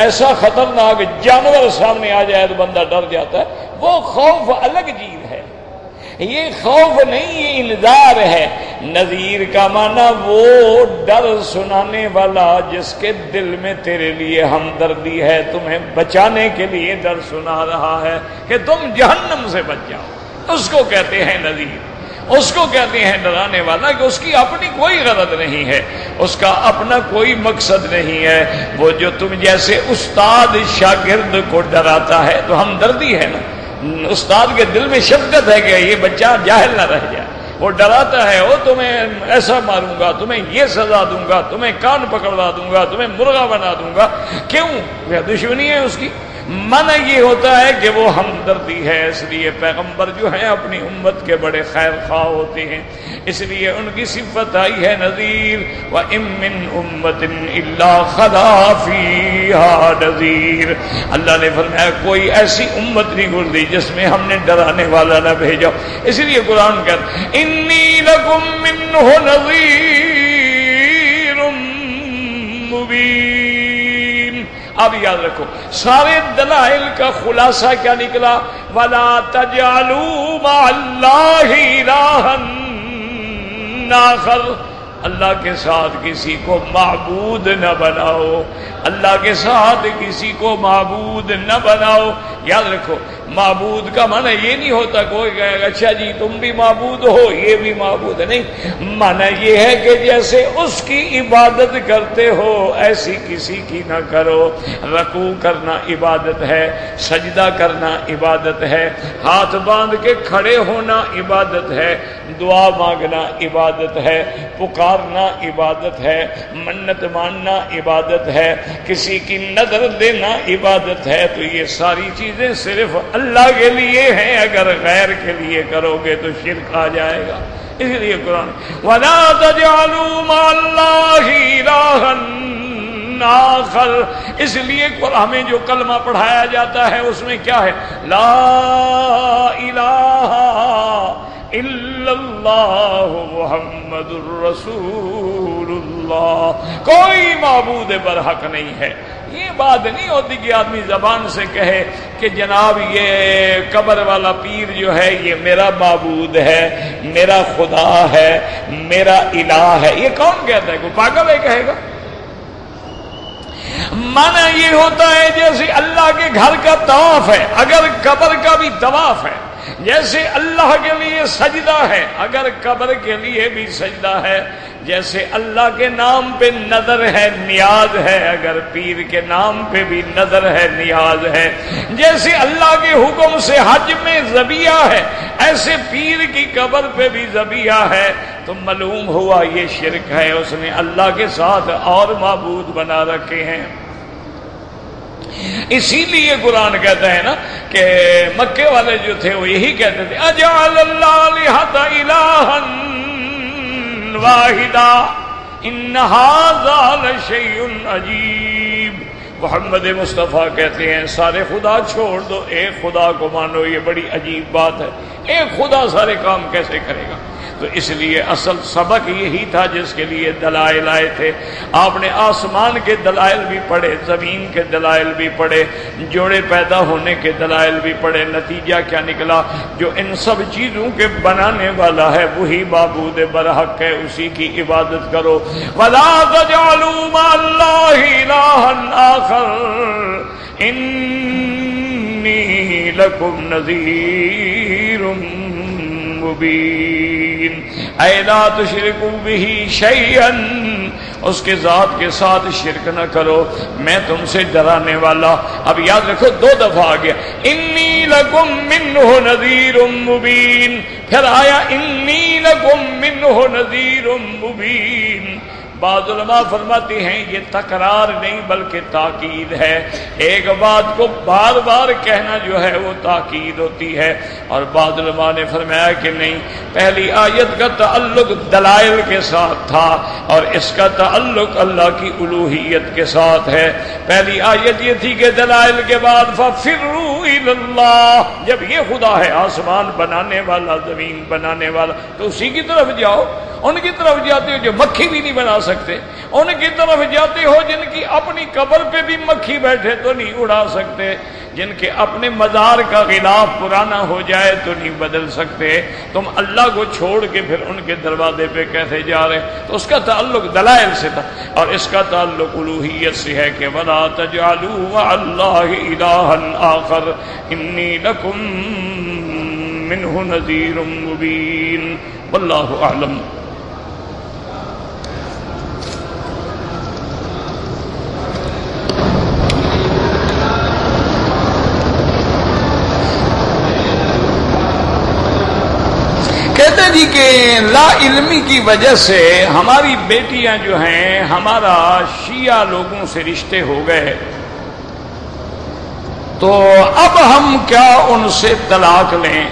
ایسا خطرناک جانور سامنے آ جائے تو بندہ ڈر جاتا ہے، وہ خوف الگ چیز ہے، یہ خوف نہیں، یہ انذار ہے۔ نذیر کا معنی وہ ڈر سنانے والا جس کے دل میں تیرے لیے ہمدردی ہے، تمہیں بچانے کے لیے ڈر سنا رہا ہے کہ تم جہنم سے بچ جاؤ، اس کو کہتے ہیں نذیر، اس کو کہتے ہیں ڈرانے والا کہ اس کی اپنی کوئی غرض نہیں ہے، اس کا اپنا کوئی مقصد نہیں ہے۔ وہ جو تم جیسے استاد شاگرد کو ڈراتا ہے تو ہمدردی ہے نا، استاد کے دل میں شفقت ہے کہ یہ بچہ جاہل نہ رہ جائے، وہ ڈراتا ہے، وہ تمہیں ایسا ماروں گا، تمہیں یہ سزا دوں گا، تمہیں کان پکڑوا دوں گا، تمہیں مرغا بنا دوں گا۔ کیوں؟ دشمنی ہے اس کی۔ معنی یہ ہوتا ہے کہ وہ ہمدردی ہے، اس لیے پیغمبر جو ہیں اپنی امت کے بڑے خیر خواہ ہوتے ہیں، اس لیے ان کی صفت آئی ہے نذیر۔ وَإِن مِّنْ أُمَّةٍ إِلَّا خَلَا فِيهَا نَذِيرٌ، اللہ نے فرمایا کوئی ایسی امت نہیں گزری جس میں ہم نے ڈرانے والا نہ بھیجا۔ اس لیے قرآن کہتا اِنِّی لَكُم مِّنْهُ نَذِيرٌ مُبِينٌ۔ اب یاد رکھو سارے دلائل کا خلاصہ کیا نکلا؟ وَلَا تَجْعَلُوا مَعَ اللَّهِ إِلَٰهًا آخَرَ، اللہ کے ساتھ کسی کو معبود نہ بناؤ، اللہ کے ساتھ کسی کو معبود نہ بناؤ۔ یاد رکھو معبود کا معنی یہ نہیں ہوتا کوئی کہے گا اچھا جی تم بھی معبود ہو یہ بھی معبود ہے، نہیں، معنی یہ ہے کہ جیسے اس کی عبادت کرتے ہو ایسی کسی کی نہ کرو۔ رکوع کرنا عبادت ہے، سجدہ کرنا عبادت ہے، ہاتھ باندھ کے کھڑے ہونا عبادت ہے، دعا مانگنا عبادت ہے، پکارنا عبادت ہے، منت ماننا عبادت ہے، کسی کی نظر دینا عبادت ہے۔ تو یہ ساری چیزیں صرف اللہ کے لیے ہیں، اگر غیر کے لیے کرو گے تو شرک آ جائے گا۔ اس لیے قرآن وَلَا تَجْعَلُوا مَعَ اللَّهِ إِلَٰهًا آخَرَ، اس لیے ہمیں جو کلمہ پڑھایا جاتا ہے اس میں کیا ہے؟ لا الہ الا اللہ محمد الرسول اللہ، کوئی معبود برحق نہیں ہے۔ یہ بات نہیں ہوتی کہ آدمی زبان سے کہے کہ جناب یہ قبر والا پیر جو ہے یہ میرا معبود ہے، میرا خدا ہے، میرا الہ ہے۔ یہ کون کہتا ہے؟ کوئی پاگل ہے کہے گا؟ معنی یہ ہوتا ہے جیسے اللہ کے گھر کا طواف ہے، اگر قبر کا بھی طواف ہے، جیسے اللہ کے لیے سجدہ ہے اگر قبر کے لیے بھی سجدہ ہے، جیسے اللہ کے نام پہ نظر ہے نیاز ہے اگر پیر کے نام پہ بھی نظر ہے نیاز ہے، جیسے اللہ کے حکم سے حج میں ذبیحہ ہے ایسے پیر کی قبر پہ بھی ذبیحہ ہے۔ تو معلوم ہوا یہ شرک ہے، اس نے اللہ کے ساتھ اور معبود بنا رکھے ہیں۔ اسی لیے قرآن کہتا ہے نا کہ مکے والے جو تھے وہ یہی کہتے تھے اجعل الآلہۃ الہا واحدا ان ھذا لشیء عجیب۔ محمد مصطفیٰ کہتے ہیں سارے خدا چھوڑ دو، ایک خدا کو مانو، یہ بڑی عجیب بات ہے، ایک خدا سارے کام کیسے کرے گا؟ تو اس لیے اصل سبق یہی تھا جس کے لیے دلائل آئے تھے۔ آپ نے آسمان کے دلائل بھی پڑھے، زمین کے دلائل بھی پڑھے، جوڑے پیدا ہونے کے دلائل بھی پڑھے۔ نتیجہ کیا نکلا؟ جو ان سب چیزوں کے بنانے والا ہے وہی معبود برحق ہے، اسی کی عبادت کرو۔ وَلَا تَجْعَلُوا مَعَ اللَّهِ إِلَٰهًا آخَرَ إِنِّي لَكُمْ نَذِيرٌ مبین اے لا تشرکوا بہ شیئا اس کے ذات کے ساتھ شرک نہ کرو، میں تم سے ڈرانے والا۔ اب یاد رکھو 2 دفعہ آ گیا انی لکم منہ نذیر مبین، پھر آیا انی لکم منہ نذیر مبین۔ بعض علماء فرماتے ہیں یہ تکرار نہیں بلکہ تاکید ہے، ایک بات کو بار بار کہنا جو ہے وہ تاکید ہوتی ہے۔ اور بعض علماء نے فرمایا کہ نہیں، پہلی آیت کا تعلق دلائل کے ساتھ تھا اور اس کا تعلق اللہ کی الوہیت کے ساتھ ہے۔ پہلی آیت یہ تھی کہ دلائل کے بعد فَفِرُّوا إِلَى اللَّهِ، جب یہ خدا ہے آسمان بنانے والا، زمین بنانے والا، تو اسی کی طرف جاؤ۔ ان کی طرف جاتے ہو جو مکھی بھی نہیں بنا سکتے، ان کی طرف جاتے ہو جن کی اپنی قبر پہ بھی مکھی بیٹھے تو نہیں اڑا سکتے، جن کے اپنے مزار کا غلاف پرانا ہو جائے تو نہیں بدل سکتے، تم اللہ کو چھوڑ کے پھر ان کے دروازے پہ کیسے جا رہے؟ تو اس کا تعلق دلائل سے تھا، اور اس کا تعلق الوہیت سے ہے کہ وَلَا تَجْعَلُوا مَعَ اللَّهِ إِلَٰهًا آخَرَ إِنِّي لَكُم مِّنْهُ نَذِيرٌ مُّبِينٌ۔ وَاللَّهُ أَعْلَمُ۔ کہتے جی کہ لا علمی کی وجہ سے ہماری بیٹیاں جو ہیں ہمارا شیعہ لوگوں سے رشتے ہو گئے، تو اب ہم کیا ان سے طلاق لیں؟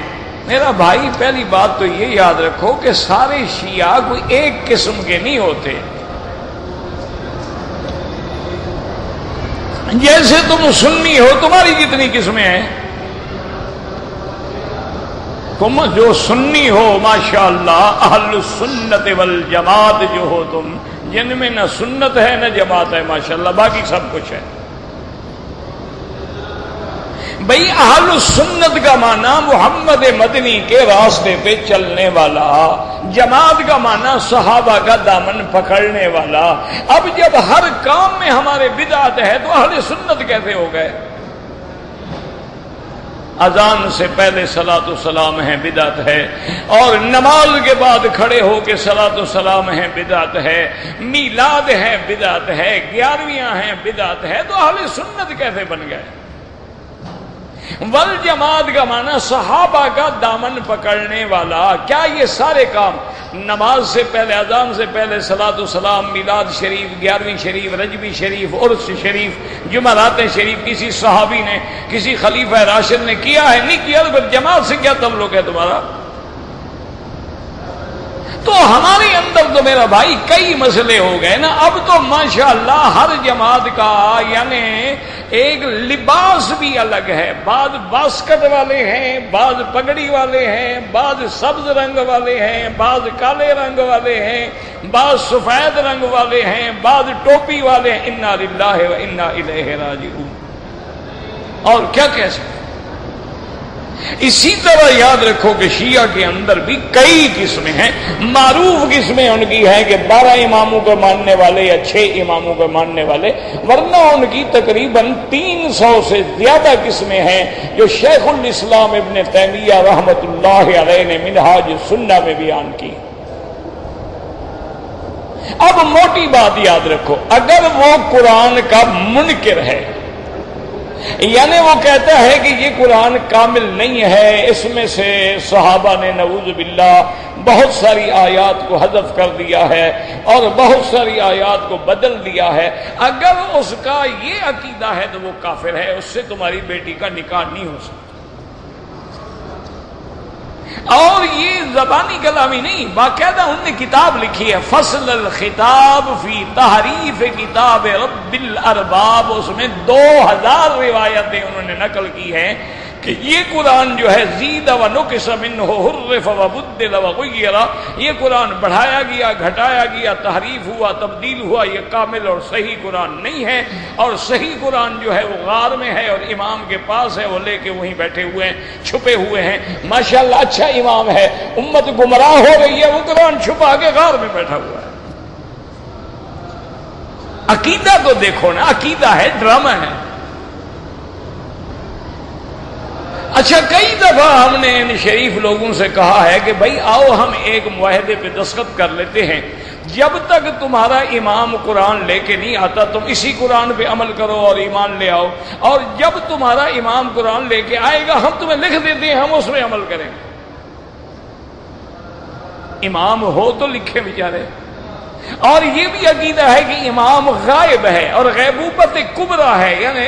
میرا بھائی پہلی بات تو یہ یاد رکھو کہ سارے شیعہ کوئی ایک قسم کے نہیں ہوتے۔ جیسے تم سنی ہو، تمہاری کتنی قسمیں ہیں؟ تم جو سنی ہو ماشاءاللہ اہل سنت والجماعت جو ہو تم، جن میں نہ سنت ہے نہ جماعت ہے ماشاءاللہ، باقی سب کچھ ہے۔ بھئی اہل سنت کا معنی محمد مدنی کے راستے پہ چلنے والا، جماعت کا معنی صحابہ کا دامن پکڑنے والا۔ اب جب ہر کام میں ہمارے بدعت ہے تو اہل سنت کیسے ہو گئے؟ اذان سے پہلے صلاۃ و سلام ہے بدعت ہے، اور نماز کے بعد کھڑے ہو کے صلاۃ و سلام ہے بدعت ہے، میلاد ہے بدعت ہے، 11ویاں ہیں بدعت ہے، تو اہل سنت کیسے بن گئے؟ والجماعت کا معنی صحابہ کا دامن پکڑنے والا۔ کیا یہ سارے کام نماز سے پہلے، اذان سے پہلے صلاۃ و سلام، میلاد شریف، 11ویں شریف، رجبی شریف، عرس شریف، جمعرات شریف کسی صحابی نے، کسی خلیفہ راشد نے کیا ہے؟ نہیں کیا، تو پھر جماعت سے کیا تعلق ہے تمہارا؟ تو ہمارے اندر تو میرا بھائی کئی مسئلے ہو گئے نا۔ اب تو ماشاءاللہ ہر جماعت کا یعنی ایک لباس بھی الگ ہے، بعض باسکٹ والے ہیں، بعض پگڑی والے ہیں، بعض سبز رنگ والے ہیں، بعض کالے رنگ والے ہیں، بعض سفید رنگ والے ہیں، بعض ٹوپی والے ہیں۔ انا للہ و انا الیہ راجعون۔ اور کیا کہہ سکتے؟ اسی طرح یاد رکھو کہ شیعہ کے اندر بھی کئی قسمیں ہیں۔ معروف قسمیں ان کی ہیں کہ 12 اماموں کو ماننے والے یا 6 اماموں کو ماننے والے، ورنہ ان کی تقریباً 300 سے زیادہ قسمیں ہیں جو شیخ الاسلام ابن تیمیہ رحمۃ اللہ علیہ نے منہاج السنہ میں بیان کی۔ اب موٹی بات یاد رکھو، اگر وہ قرآن کا منکر ہے، یعنی وہ کہتا ہے کہ یہ قرآن کامل نہیں ہے، اس میں سے صحابہ نے نعوذ باللہ بہت ساری آیات کو حذف کر دیا ہے اور بہت ساری آیات کو بدل دیا ہے، اگر اس کا یہ عقیدہ ہے تو وہ کافر ہے، اس سے تمہاری بیٹی کا نکاح نہیں ہو سکتا۔ اور یہ زبانی کلامی نہیں، باقاعدہ انہوں نے کتاب لکھی ہے، فصل الخطاب فی تحریف کتاب رب الارباب، اس میں 2000 روایتیں انہوں نے نقل کی ہیں کہ یہ قرآن جو ہے زید و نقص منہ حرف و بدل و غیر، یہ قرآن بڑھایا گیا، گھٹایا گیا، تحریف ہوا، تبدیل ہوا، یہ کامل اور صحیح قرآن نہیں ہے، اور صحیح قرآن جو ہے وہ غار میں ہے اور امام کے پاس ہے، وہ لے کے وہیں بیٹھے ہوئے ہیں، چھپے ہوئے ہیں۔ ماشاءاللہ اچھا امام ہے، امت گمراہ ہو رہی ہے، وہ قرآن چھپا کے غار میں بیٹھا ہوا ہے۔ عقیدہ تو دیکھو نا، عقیدہ ہے، ڈرامہ ہے۔ اچھا کئی دفعہ ہم نے ان شریف لوگوں سے کہا ہے کہ بھائی آؤ ہم ایک معاہدے پہ دستخط کر لیتے ہیں، جب تک تمہارا امام قرآن لے کے نہیں آتا تم اسی قرآن پہ عمل کرو اور ایمان لے آؤ، اور جب تمہارا امام قرآن لے کے آئے گا ہم تمہیں لکھ دیتے ہیں، ہم اس پہ عمل کریں گے۔ امام ہو تو لکھے بیچارے۔ اور یہ بھی عقیدہ ہے کہ امام غائب ہے اور غیبوبت کبریٰ ہے، یعنی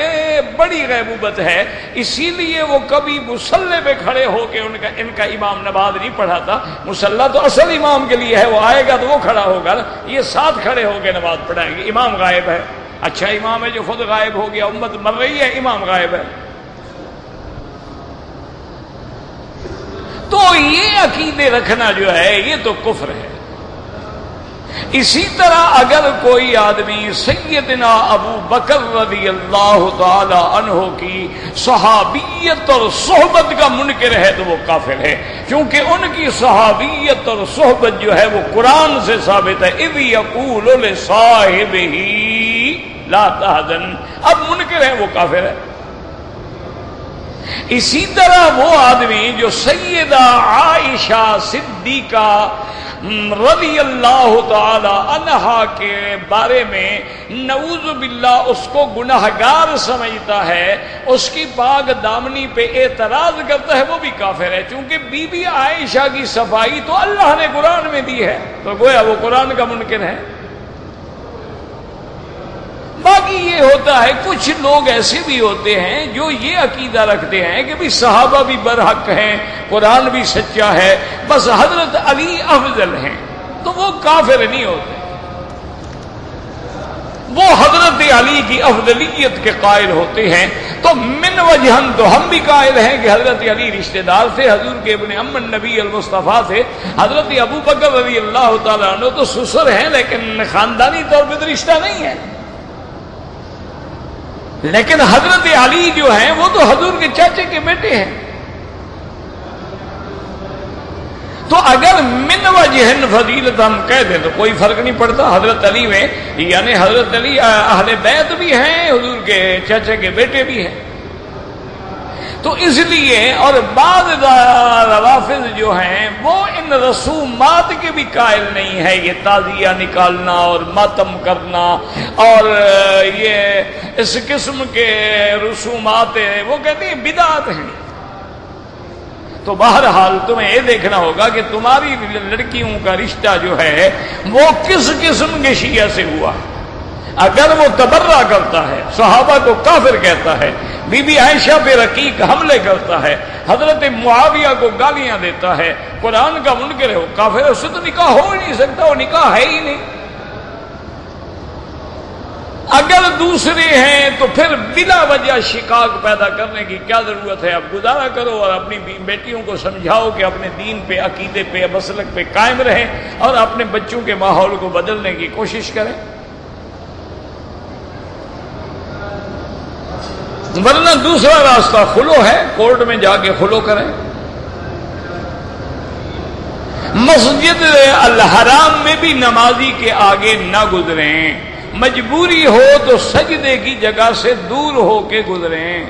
بڑی غیبوبت ہے، اسی لیے وہ کبھی مصلی پہ کھڑے ہو کے ان کا امام نماز نہیں پڑھاتا۔ مصلی تو اصل امام کے لیے ہے، وہ آئے گا تو وہ کھڑا ہوگا، یہ ساتھ کھڑے ہو کے نماز پڑھائیں گے۔ امام غائب ہے، اچھا امام ہے جو خود غائب ہو گیا، امت مر رہی ہے، امام غائب ہے۔ تو یہ عقیدے رکھنا جو ہے یہ تو کفر ہے۔ اسی طرح اگر کوئی آدمی سیدنا ابو بکر رضی اللہ تعالی عنہ کی صحابیت اور صحبت کا منکر ہے تو وہ کافر ہے، کیونکہ ان کی صحابیت اور صحبت جو ہے وہ قرآن سے ثابت ہے۔ اذ یقول لصاحبہ لا تحزن، اب منکر ہے وہ کافر ہے۔ اسی طرح وہ آدمی جو سیدہ عائشہ صدیقہ رضی اللہ تعالی عنہا کے بارے میں نعوذ باللہ اس کو گناہگار سمجھتا ہے، اس کی پاک دامنی پہ اعتراض کرتا ہے، وہ بھی کافر ہے، کیونکہ بی بی عائشہ کی صفائی تو اللہ نے قرآن میں دی ہے، تو گویا وہ قرآن کا منکر ہے۔ باقی یہ ہوتا ہے کچھ لوگ ایسے بھی ہوتے ہیں جو یہ عقیدہ رکھتے ہیں کہ بھی صحابہ بھی برحق ہیں، قرآن بھی سچا ہے، بس حضرت علی افضل ہیں، تو وہ کافر نہیں ہوتے، وہ حضرت علی کی افضلیت کے قائل ہوتے ہیں۔ تو من وجہن تو ہم بھی قائل ہیں کہ حضرت علی رشتہ دار تھے، حضور کے ابن عم النبی المصطفیٰ تھے۔ حضرت ابو بکر رضی اللہ تعالیٰ عنہ تو سسر ہیں لیکن خاندانی طور پہ تو رشتہ نہیں ہے، لیکن حضرت علی جو ہیں وہ تو حضور کے چاچے کے بیٹے ہیں۔ تو اگر من وجہن فضیلت ہم کہہ دیں تو کوئی فرق نہیں پڑتا، حضرت علی میں یعنی حضرت علی اہل بیت بھی ہیں، حضور کے چاچے کے بیٹے بھی ہیں۔ تو اس لیے اور بعض روافض جو ہیں وہ ان رسومات کے بھی قائل نہیں ہے، یہ تعزیہ نکالنا اور ماتم کرنا اور یہ اس قسم کے رسومات وہ کہتے ہیں بدعت ہیں۔ تو بہرحال تمہیں یہ دیکھنا ہوگا کہ تمہاری لڑکیوں کا رشتہ جو ہے وہ کس قسم کے شیعہ سے ہوا۔ اگر وہ تبرہ کرتا ہے، صحابہ کو کافر کہتا ہے، بی بی عائشہ پہ رقیق حملے کرتا ہے، حضرت معاویہ کو گالیاں دیتا ہے، قرآن کا منکر ہے، وہ کافر ہے، اس سے تو نکاح ہو ہی نہیں سکتا، وہ نکاح ہے ہی نہیں۔ اگر دوسرے ہیں تو پھر بلا وجہ شقاق پیدا کرنے کی کیا ضرورت ہے؟ اب گزارا کرو اور اپنی بیٹیوں کو سمجھاؤ کہ اپنے دین پہ، عقیدے پہ، مسلک پہ قائم رہیں اور اپنے بچوں کے ماحول کو بدلنے کی کوشش کریں، ورنہ دوسرا راستہ خلو ہے، کورٹ میں جا کے خلو کریں۔ مسجد الحرام میں بھی نمازی کے آگے نہ گزریں، مجبوری ہو تو سجدے کی جگہ سے دور ہو کے گزریں۔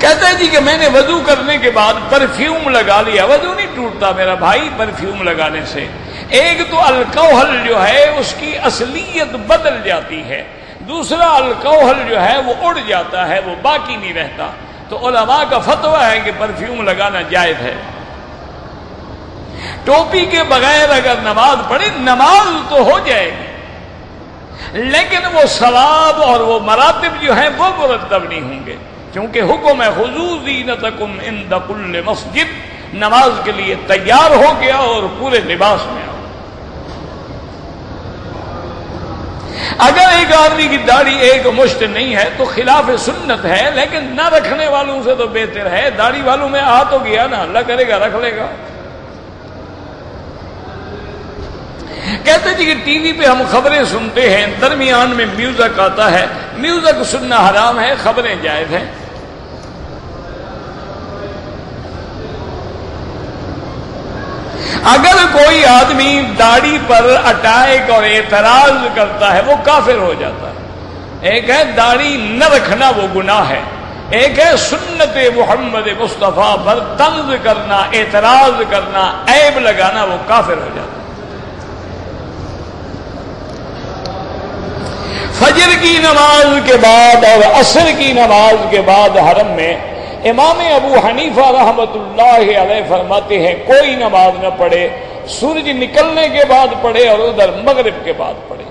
کہتا ہے جی کہ میں نے وضو کرنے کے بعد پرفیوم لگا لیا، وضو نہیں ٹوٹتا میرا بھائی پرفیوم لگانے سے۔ ایک تو الکوحل جو ہے اس کی اصلیت بدل جاتی ہے، دوسرا الکوحل جو ہے وہ اڑ جاتا ہے، وہ باقی نہیں رہتا۔ تو علماء کا فتویٰ ہے کہ پرفیوم لگانا جائز ہے۔ ٹوپی کے بغیر اگر نماز پڑھے نماز تو ہو جائے گی، لیکن وہ ثواب اور وہ مراتب جو ہیں وہ مرتب نہیں ہوں گے، کیونکہ حکم ہے خذوا زینتکم عند کل مسجد، نماز کے لیے تیار ہو گیا اور پورے لباس میں آؤ۔ اگر ایک آدمی کی داڑھی ایک مشت نہیں ہے تو خلاف سنت ہے، لیکن نہ رکھنے والوں سے تو بہتر ہے، داڑھی والوں میں آ تو گیا نا، اللہ کرے گا رکھ لے گا۔ کہتے جی کہ ٹی وی پہ ہم خبریں سنتے ہیں، درمیان میں میوزک آتا ہے، میوزک سننا حرام ہے، خبریں جائز ہیں۔ اگر کوئی آدمی داڑھی پر اٹیک اور اعتراض کرتا ہے وہ کافر ہو جاتا ہے۔ ایک ہے داڑھی نہ رکھنا وہ گناہ ہے، ایک ہے سنت محمد مصطفیٰ پر طنز کرنا، اعتراض کرنا، عیب لگانا، وہ کافر ہو جاتا ہے۔ فجر کی نماز کے بعد اور عصر کی نماز کے بعد حرم میں امام ابو حنیفہ رحمۃ اللہ علیہ فرماتے ہیں کوئی نماز نہ پڑھے، سورج نکلنے کے بعد پڑھے اور ادھر مغرب کے بعد پڑھے۔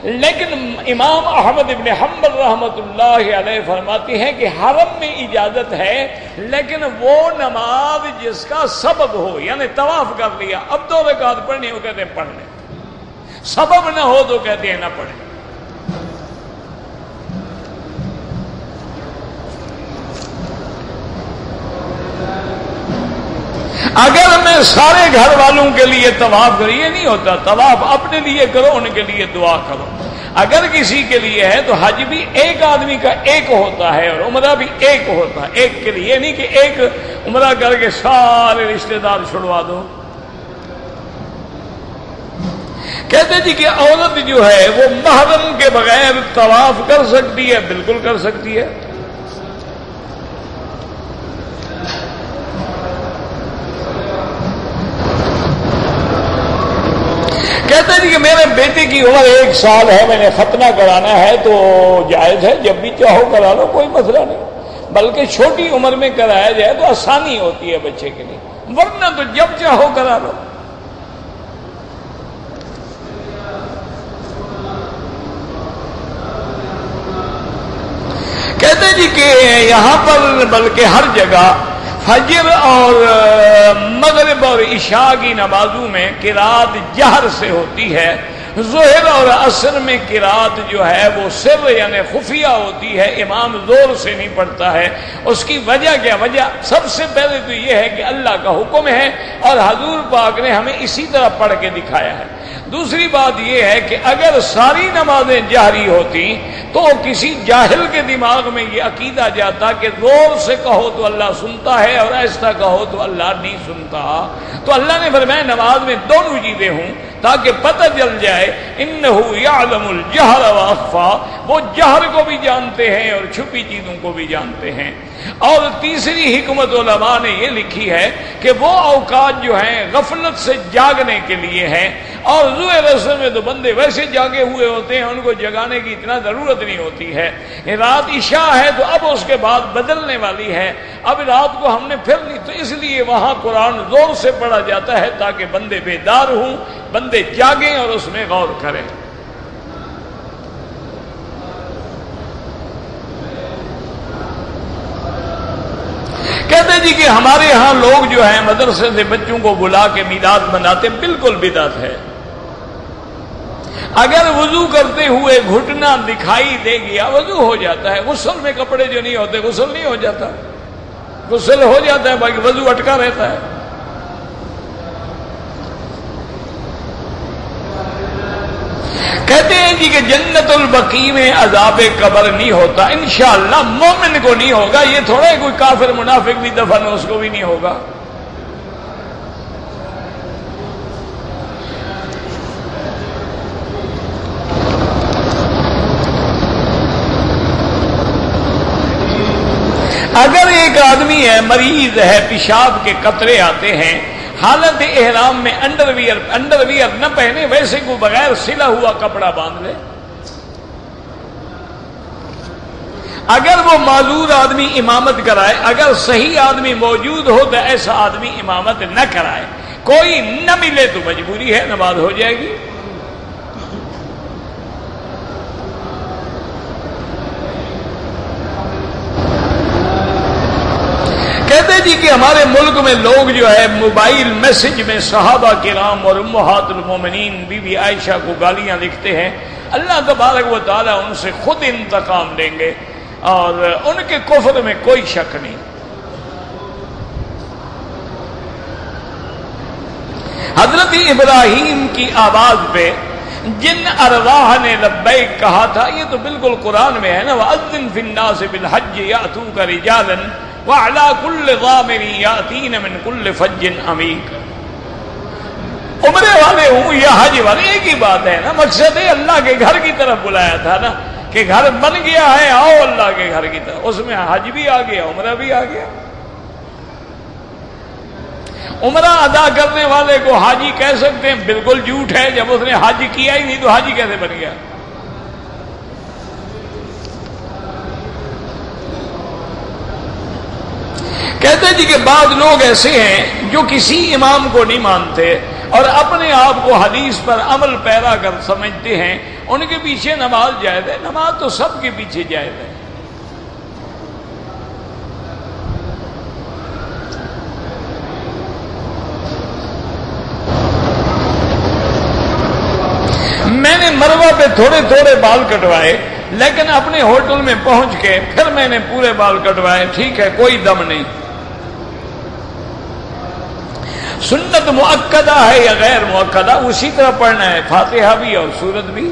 لیکن امام احمد ابن حنبل رحمۃ اللہ علیہ فرماتے ہیں کہ حرم میں اجازت ہے، لیکن وہ نماز جس کا سبب ہو، یعنی طواف کر لیا، اب 2 رکعت پڑھنی، وہ کہتے ہیں پڑھ لیں، سبب نہ ہو تو کہتے ہیں نہ پڑھیں۔ اگر میں سارے گھر والوں کے لیے طواف کروں، یہ نہیں ہوتا، طواف اپنے لیے کرو، ان کے لیے دعا کرو۔ اگر کسی کے لیے ہے تو حج بھی ایک آدمی کا ایک ہوتا ہے اور عمرہ بھی ایک ہوتا ہے، ایک کے لیے، یہ نہیں کہ ایک عمرہ کر کے سارے رشتہ دار چھڑوا دو۔ کہتے جی کہ عورت جو ہے وہ محرم کے بغیر طواف کر سکتی ہے، بالکل کر سکتی ہے۔ کہتے ہیں کہ میرے بیٹے کی عمر 1 سال ہے، میں نے ختنہ کرانا ہے تو جائز ہے، جب بھی چاہو کرا لو، کوئی مسئلہ نہیں، بلکہ چھوٹی عمر میں کرایا جائے تو آسانی ہوتی ہے بچے کے لیے، ورنہ تو جب چاہو کرا لو۔ کہتے ہیں جی کہ یہاں پر بلکہ ہر جگہ فجر اور مغرب اور عشاء کی نمازوں میں قرات جہر سے ہوتی ہے، ظہر اور عصر میں قرات جو ہے وہ سر یعنی خفیہ ہوتی ہے، امام زور سے نہیں پڑھتا ہے۔ اس کی وجہ کیا؟ وجہ سب سے پہلے تو یہ ہے کہ اللہ کا حکم ہے اور حضور پاک نے ہمیں اسی طرح پڑھ کے دکھایا ہے۔ دوسری بات یہ ہے کہ اگر ساری نمازیں جہری ہوتی تو کسی جاہل کے دماغ میں یہ عقیدہ جاتا کہ زور سے کہو تو اللہ سنتا ہے اور ایسا کہو تو اللہ نہیں سنتا۔ تو اللہ نے فرمایا نماز میں دونوں چیزیں ہوں تاکہ پتہ چل جائے انہ یعلم الجہر واخفا، وہ جہر کو بھی جانتے ہیں اور چھپی چیزوں کو بھی جانتے ہیں۔ اور تیسری حکمت علماء نے یہ لکھی ہے کہ وہ اوقات جو ہیں غفلت سے جاگنے کے لیے ہیں، اور ظہر عصر میں تو بندے ویسے جاگے ہوئے ہوتے ہیں، ان کو جگانے کی اتنا ضرورت نہیں ہوتی ہے۔ رات عشاء ہے تو اب اس کے بعد بدلنے والی ہے، اب رات کو ہم نے پھر لی، تو اس لیے وہاں قرآن زور سے پڑھا جاتا ہے تاکہ بندے بیدار ہوں، بندے جاگیں اور اس میں غور کریں۔ کہتے جی کہ ہمارے ہاں لوگ جو ہیں مدرسے سے بچوں کو بلا کے میلاد مناتے، بالکل بدعت ہے۔ اگر وضو کرتے ہوئے گھٹنا دکھائی دے گیا وضو ہو جاتا ہے، غسل میں کپڑے جو نہیں ہوتے غسل نہیں ہو جاتا، غسل ہو جاتا ہے، باقی وضو اٹکا رہتا ہے۔ کہتے ہیں جی کہ جنت البقیع میں عذاب قبر نہیں ہوتا، انشاءاللہ مومن کو نہیں ہوگا، یہ تھوڑا ہے کوئی کافر منافق بھی دفن ہو اس کو بھی نہیں ہوگا۔ اگر ایک آدمی ہے مریض ہے، پیشاب کے قطرے آتے ہیں، حالت احرام میں انڈر ویئر نہ پہنے، ویسے کو بغیر سلا ہوا کپڑا باندھ لے۔ اگر وہ معذور آدمی امامت کرائے، اگر صحیح آدمی موجود ہو تو ایسا آدمی امامت نہ کرائے، کوئی نہ ملے تو مجبوری ہے، نماز ہو جائے گی۔ کہتے جی کہ ہمارے ملک میں لوگ جو ہے موبائل میسج میں صحابہ کرام اور امہات المومنین بی بی عائشہ کو گالیاں لکھتے ہیں، اللہ تبارک و تعالیٰ ان سے خود انتقام لیں گے اور ان کے کفر میں کوئی شک نہیں۔ حضرت ابراہیم کی آواز پہ جن ارواح نے لبیک کہا تھا، یہ تو بالکل قرآن میں ہے نا، وَأَذِّن فِي النَّاسِ بِالْحَجِّ يَأْتُوكَ رِجَالًا وَعَلَىٰ كُلِّ ضَامِرٍ يَأْتِينَ مِنْ كُلِّ فَجٍّ عَمِيقٍ۔ عمرے والے ہوں یا حج والے ایک ہی بات ہے نا، مقصد ہے اللہ کے گھر کی طرف بلایا تھا نا کہ گھر بن گیا ہے، آؤ اللہ کے گھر کی طرف، اس میں حج بھی آ گیا، عمرہ بھی آ گیا۔ عمرہ ادا کرنے والے کو حاجی کہہ سکتے ہیں؟ بالکل جھوٹ ہے، جب اس نے حج کیا ہی نہیں تو حاجی کیسے بن گیا؟ کہتے جی کہ بعض لوگ ایسے ہیں جو کسی امام کو نہیں مانتے اور اپنے آپ کو حدیث پر عمل پیرا کر سمجھتے ہیں، ان کے پیچھے نماز جائز ہے۔ نماز تو سب کے پیچھے جائز ہے۔ میں نے مروہ پہ تھوڑے تھوڑے بال کٹوائے، لیکن اپنے ہوٹل میں پہنچ کے پھر میں نے پورے بال کٹوائے، ٹھیک ہے، کوئی دم نہیں۔ سنت مؤکدہ ہے یا غیر مؤکدہ، اسی طرح پڑھنا ہے، فاتحہ بھی اور سورت بھی۔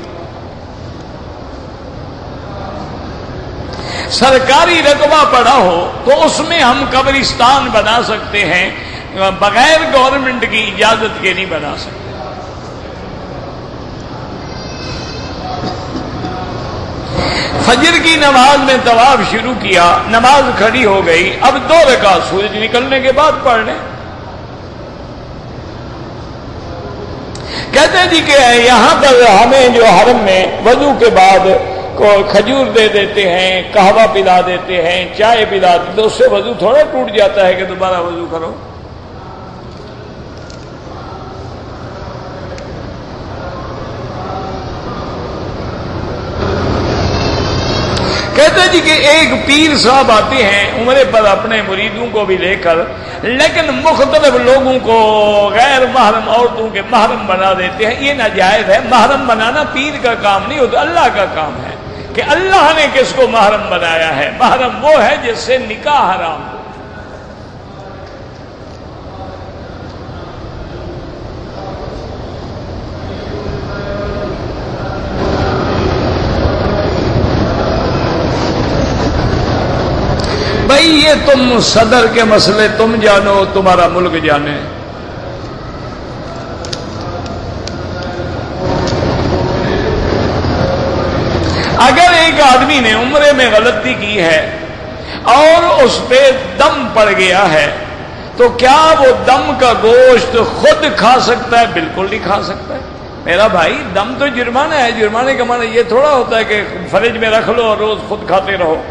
سرکاری رقبہ پڑا ہو تو اس میں ہم قبرستان بنا سکتے ہیں، بغیر گورنمنٹ کی اجازت کے نہیں بنا سکتے۔ فجر کی نماز میں طواف شروع کیا، نماز کھڑی ہو گئی، اب 2 رکعت سورج نکلنے کے بعد پڑھ لیں۔ کہتے ہیں جی کہ یہاں پر ہمیں جو حرم میں وضو کے بعد کھجور دے دیتے ہیں، قہوہ پلا دیتے ہیں، چائے پلا دیتے ہیں، تو اس سے وضو تھوڑا ٹوٹ جاتا ہے کہ دوبارہ وضو کرو۔ کہتے جی کہ ایک پیر صاحب آتے ہیں عمرے پر اپنے مریدوں کو بھی لے کر، لیکن مختلف لوگوں کو غیر محرم عورتوں کے محرم بنا دیتے ہیں، یہ ناجائز ہے۔ محرم بنانا پیر کا کام نہیں ہوتا، اللہ کا کام ہے کہ اللہ نے کس کو محرم بنایا ہے۔ محرم وہ ہے جس سے نکاح حرام ہو۔ بھائی یہ تم صدر کے مسئلے تم جانو، تمہارا ملک جانے۔ اگر ایک آدمی نے عمرے میں غلطی کی ہے اور اس پہ دم پڑ گیا ہے تو کیا وہ دم کا گوشت خود کھا سکتا ہے؟ بالکل نہیں کھا سکتا ہے میرا بھائی۔ دم تو جرمانہ ہے، جرمانے کا معنی یہ تھوڑا ہوتا ہے کہ فریج میں رکھ لو اور روز خود کھاتے رہو۔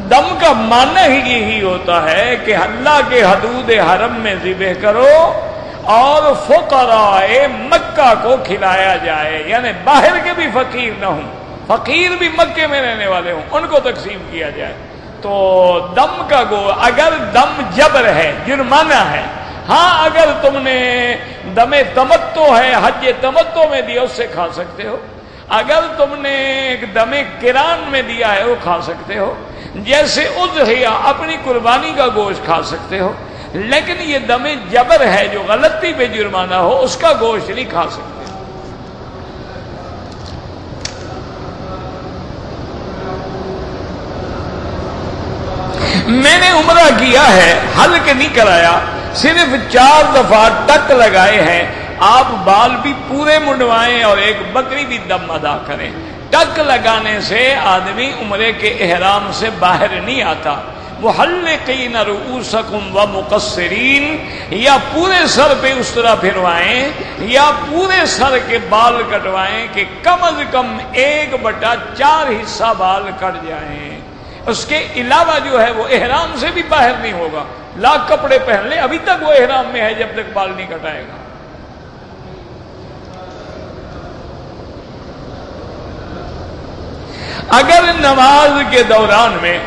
دم کا معنی ہی یہی ہوتا ہے کہ اللہ کے حدود حرم میں ذبح کرو اور فقراء مکہ کو کھلایا جائے، یعنی باہر کے بھی فقیر نہ ہوں، فقیر بھی مکے میں رہنے والے ہوں، ان کو تقسیم کیا جائے۔ تو دم کا اگر دم جبر ہے، جرمانہ ہے۔ ہاں اگر تم نے دم تمتع ہے، حج تمتع میں دیا، اس سے کھا سکتے ہو۔ اگر تم نے دم قران میں دیا ہے وہ کھا سکتے ہو، جیسے اضحیہ اپنی قربانی کا گوشت کھا سکتے ہو، لیکن یہ دم جبر ہے جو غلطی پہ جرمانہ ہو، اس کا گوشت نہیں کھا سکتے۔ میں نے عمرہ کیا ہے، حلق نہیں کرایا، صرف 4 دفعہ ٹک لگائے ہیں۔ آپ بال بھی پورے منڈوائیں اور ایک بکری بھی دم ادا کریں۔ ٹک لگانے سے آدمی عمرے کے احرام سے باہر نہیں آتا۔ محلقین رؤوسکم ومقصرین، یا پورے سر پہ اس طرح پھروائیں یا پورے سر کے بال کٹوائیں کہ کم از کم 1/4 حصہ بال کٹ جائیں۔ اس کے علاوہ جو ہے وہ احرام سے بھی باہر نہیں ہوگا۔ لاکھ کپڑے پہن لے، ابھی تک وہ احرام میں ہے جب تک بال نہیں کٹائے گا۔ اگر نماز کے دوران میں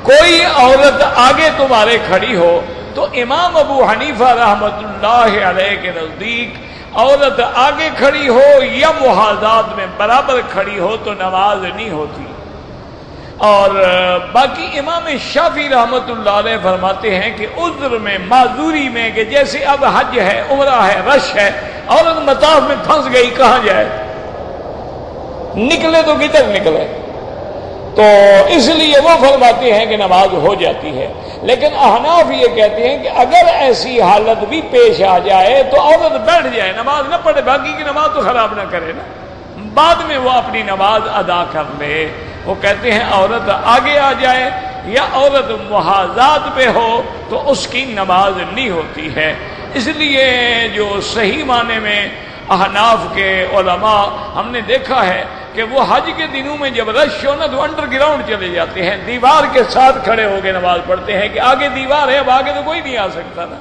کوئی عورت آگے تمہارے کھڑی ہو تو امام ابو حنیفہ رحمۃ اللہ علیہ کے نزدیک عورت آگے کھڑی ہو یا محاذات میں برابر کھڑی ہو تو نماز نہیں ہوتی۔ اور باقی امام شافعی رحمۃ اللہ علیہ فرماتے ہیں کہ عذر میں، معذوری میں، کہ جیسے اب حج ہے، عمرہ ہے، رش ہے، عورت مطاف میں پھنس گئی، کہاں جائے؟ نکلے تو کدھر نکلے؟ تو اس لیے وہ فرماتے ہیں کہ نماز ہو جاتی ہے۔ لیکن احناف یہ کہتے ہیں کہ اگر ایسی حالت بھی پیش آ جائے تو عورت بیٹھ جائے، نماز نہ پڑھے، باقی کی نماز تو خراب نہ کرے نا، بعد میں وہ اپنی نماز ادا کر لے۔ وہ کہتے ہیں عورت آگے آ جائے یا عورت محاذات پہ ہو تو اس کی نماز نہیں ہوتی ہے۔ اس لیے جو صحیح معنی میں احناف کے علماء ہم نے دیکھا ہے کہ وہ حج کے دنوں میں جب رش ہو نا تو انڈر گراؤنڈ چلے جاتے ہیں، دیوار کے ساتھ کھڑے ہو کے نماز پڑھتے ہیں کہ آگے دیوار ہے، اب آگے تو کوئی نہیں آ سکتا نا،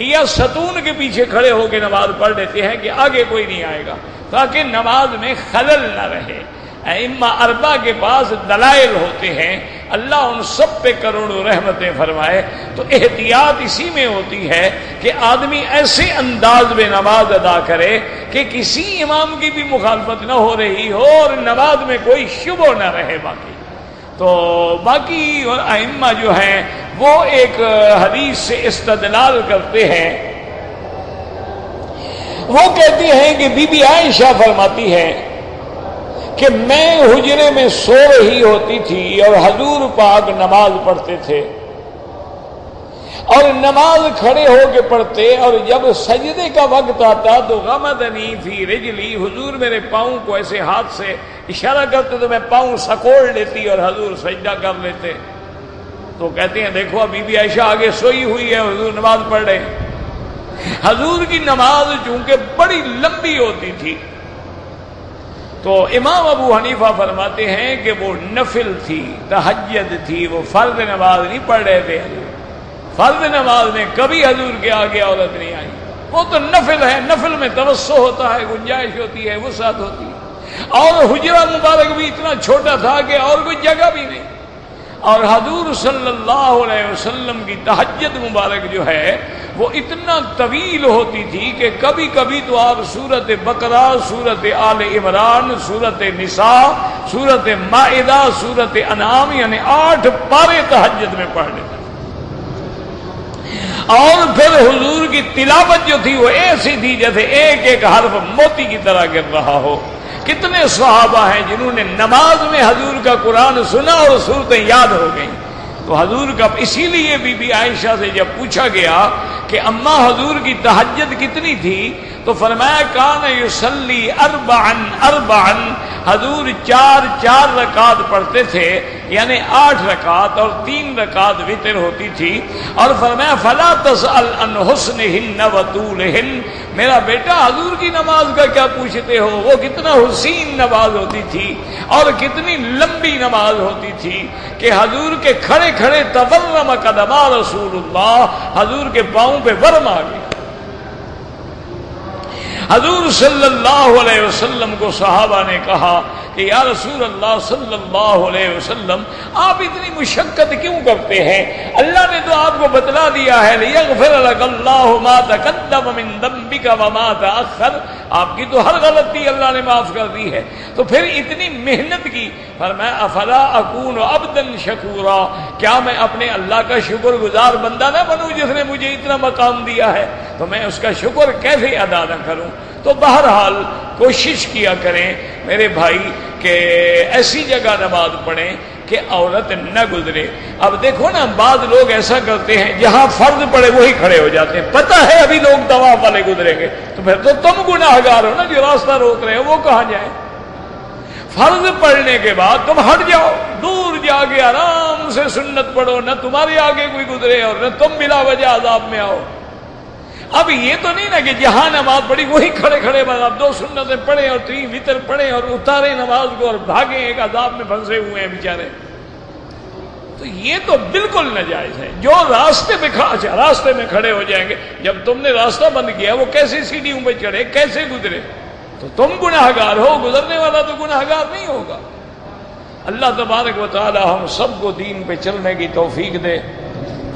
یا ستون کے پیچھے کھڑے ہو کے نماز پڑھ لیتے ہیں کہ آگے کوئی نہیں آئے گا، تاکہ نماز میں خلل نہ رہے۔ ائمہ اربعہ کے پاس دلائل ہوتے ہیں، اللہ ان سب پہ کروڑوں رحمتیں فرمائے۔ تو احتیاط اسی میں ہوتی ہے کہ آدمی ایسے انداز میں نماز ادا کرے کہ کسی امام کی بھی مخالفت نہ ہو رہی ہو اور نماز میں کوئی شبہ نہ رہے۔ باقی ائمہ جو ہیں وہ ایک حدیث سے استدلال کرتے ہیں، وہ کہتی ہیں کہ بی بی عائشہ فرماتی ہے کہ میں حجرے میں سو رہی ہوتی تھی اور حضور پاک نماز پڑھتے تھے، اور نماز کھڑے ہو کے پڑھتے، اور جب سجدے کا وقت آتا تو غمدنی فی رجلی، حضور میرے پاؤں کو ایسے ہاتھ سے اشارہ کرتے تو میں پاؤں سکوڑ لیتی اور حضور سجدہ کر لیتے۔ تو کہتے ہیں دیکھو اب بی بی عائشہ آگے سوئی ہوئی ہے، حضور نماز پڑھ رہے ہیں۔ حضور کی نماز چونکہ بڑی لمبی ہوتی تھی تو امام ابو حنیفہ فرماتے ہیں کہ وہ نفل تھی، تہجد تھی، وہ فرض نماز نہیں پڑھ رہے تھے۔ فرض نماز میں کبھی حضور کے آگے عورت نہیں آئی، وہ تو نفل ہے، نفل میں توسع ہوتا ہے، گنجائش ہوتی ہے، وسعت ہوتی ہے، اور حجرہ مبارک بھی اتنا چھوٹا تھا کہ اور کوئی جگہ بھی نہیں، اور حضور صلی اللہ علیہ وسلم کی تہجد مبارک جو ہے وہ اتنا طویل ہوتی تھی کہ کبھی کبھی تو آپ سورت بقرہ، سورت آل عمران، سورت نساء، سورت مائدہ، سورت انعام، یعنی 8 پارے تہجد میں پڑھ لیتے، اور پھر حضور کی تلاوت جو تھی وہ ایسی تھی جیسے ایک ایک حرف موتی کی طرح گر رہا ہو۔ کتنے صحابہ ہیں جنہوں نے نماز میں حضور کا قرآن سنا اور صورتیں یاد ہو گئیں۔ تو حضور کا اسی لیے بی بی عائشہ سے جب پوچھا گیا کہ اماں حضور کی تہجد کتنی تھی تو فرمایا کان یصلی اربعا، حضور 4 رکعت پڑھتے تھے، یعنی 8 رکعت اور 3 رکعت وتر ہوتی تھی، اور فرمایا فلا تسأل عن حسنہن وطولہن، میرا بیٹا حضور کی نماز کا کیا پوچھتے ہو، وہ کتنا حسین نماز ہوتی تھی اور کتنی لمبی نماز ہوتی تھی کہ حضور کے کھڑے کھڑے تورم قدما رسول اللہ، حضور کے پاؤں پہ ورم آ گیا۔ حضور صلی اللہ علیہ وسلم کو صحابہ نے کہا کہ یا رسول اللہ صلی اللہ علیہ وسلم آپ اتنی مشقت کیوں کرتے ہیں، اللہ نے تو آپ کو بتلا دیا ہے لیغفر لک اللہ ما تقدم من ذنبک وما تأخر، آپ کی تو ہر غلطی اللہ نے معاف کر دی ہے، تو پھر اتنی محنت کی۔ فرمایا افلا اکون عبدا شکورا، کیا میں اپنے اللہ کا شکر گزار بندہ نہ بنوں جس نے مجھے اتنا مقام دیا ہے، تو میں اس کا شکر کیسے ادا نہ کروں۔ تو بہرحال کوشش کیا کریں میرے بھائی کہ ایسی جگہ نماز پڑھیں کہ عورت نہ گزرے۔ اب دیکھو نا بعض لوگ ایسا کرتے ہیں جہاں فرض پڑے وہی کھڑے ہو جاتے ہیں، پتہ ہے ابھی لوگ طواف والے گزریں گے، تو پھر تو تم گناہ گار ہو نا، جو راستہ روک رہے ہو وہ کہاں جائیں۔ فرض پڑھنے کے بعد تم ہٹ جاؤ، دور جا کے آرام سے سنت پڑھو، نہ تمہارے آگے کوئی گزرے اور نہ تم بلا وجہ عذاب میں آؤ۔ اب یہ تو نہیں نا کہ جہاں نماز پڑھی وہی کھڑے کھڑے بعد آپ 2 سنتیں پڑھیں اور 3 وتر پڑھیں اور اتاریں نماز کو اور بھاگیں، ایک عذاب میں پھنسے ہوئے ہیں بیچارے۔ تو یہ تو بالکل ناجائز ہے۔ جو راستے میں کھڑے ہو جائیں گے، جب تم نے راستہ بند کیا وہ کیسے سیڑھیوں پہ چڑھے، کیسے گزرے، تو تم گناہ گار ہو، گزرنے والا تو گناہ گار نہیں ہوگا۔ اللہ تبارک و تعالی ہم سب کو دین پہ چلنے کی توفیق دے۔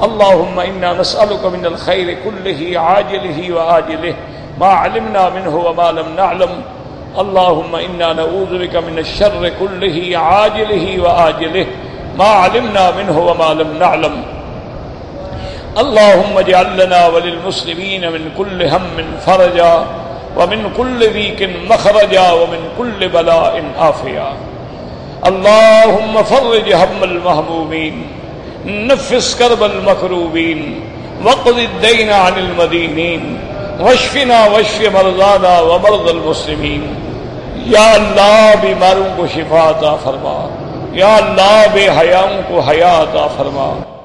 اللهم انا نسألك من الخير كله عاجله وآجله ما علمنا منه وما لم نعلم، اللهم انا نعوذ بك من الشر كله عاجله وآجله ما علمنا منه وما لم نعلم، اللهم اجعل لنا وللمسلمين من كل هم فرجا ومن كل ضيق مخرجا ومن كل بلاء عافيا، اللهم فرج هم المهمومين، نفس كرب المكروبين، واقض الدين عن المدينين، واشفنا واشف مرضانا ومرضى المسلمين، یا اللہ بیماروں کو شفا عطا فرما، یا اللہ بے حیاؤں کو حیا عطا فرما۔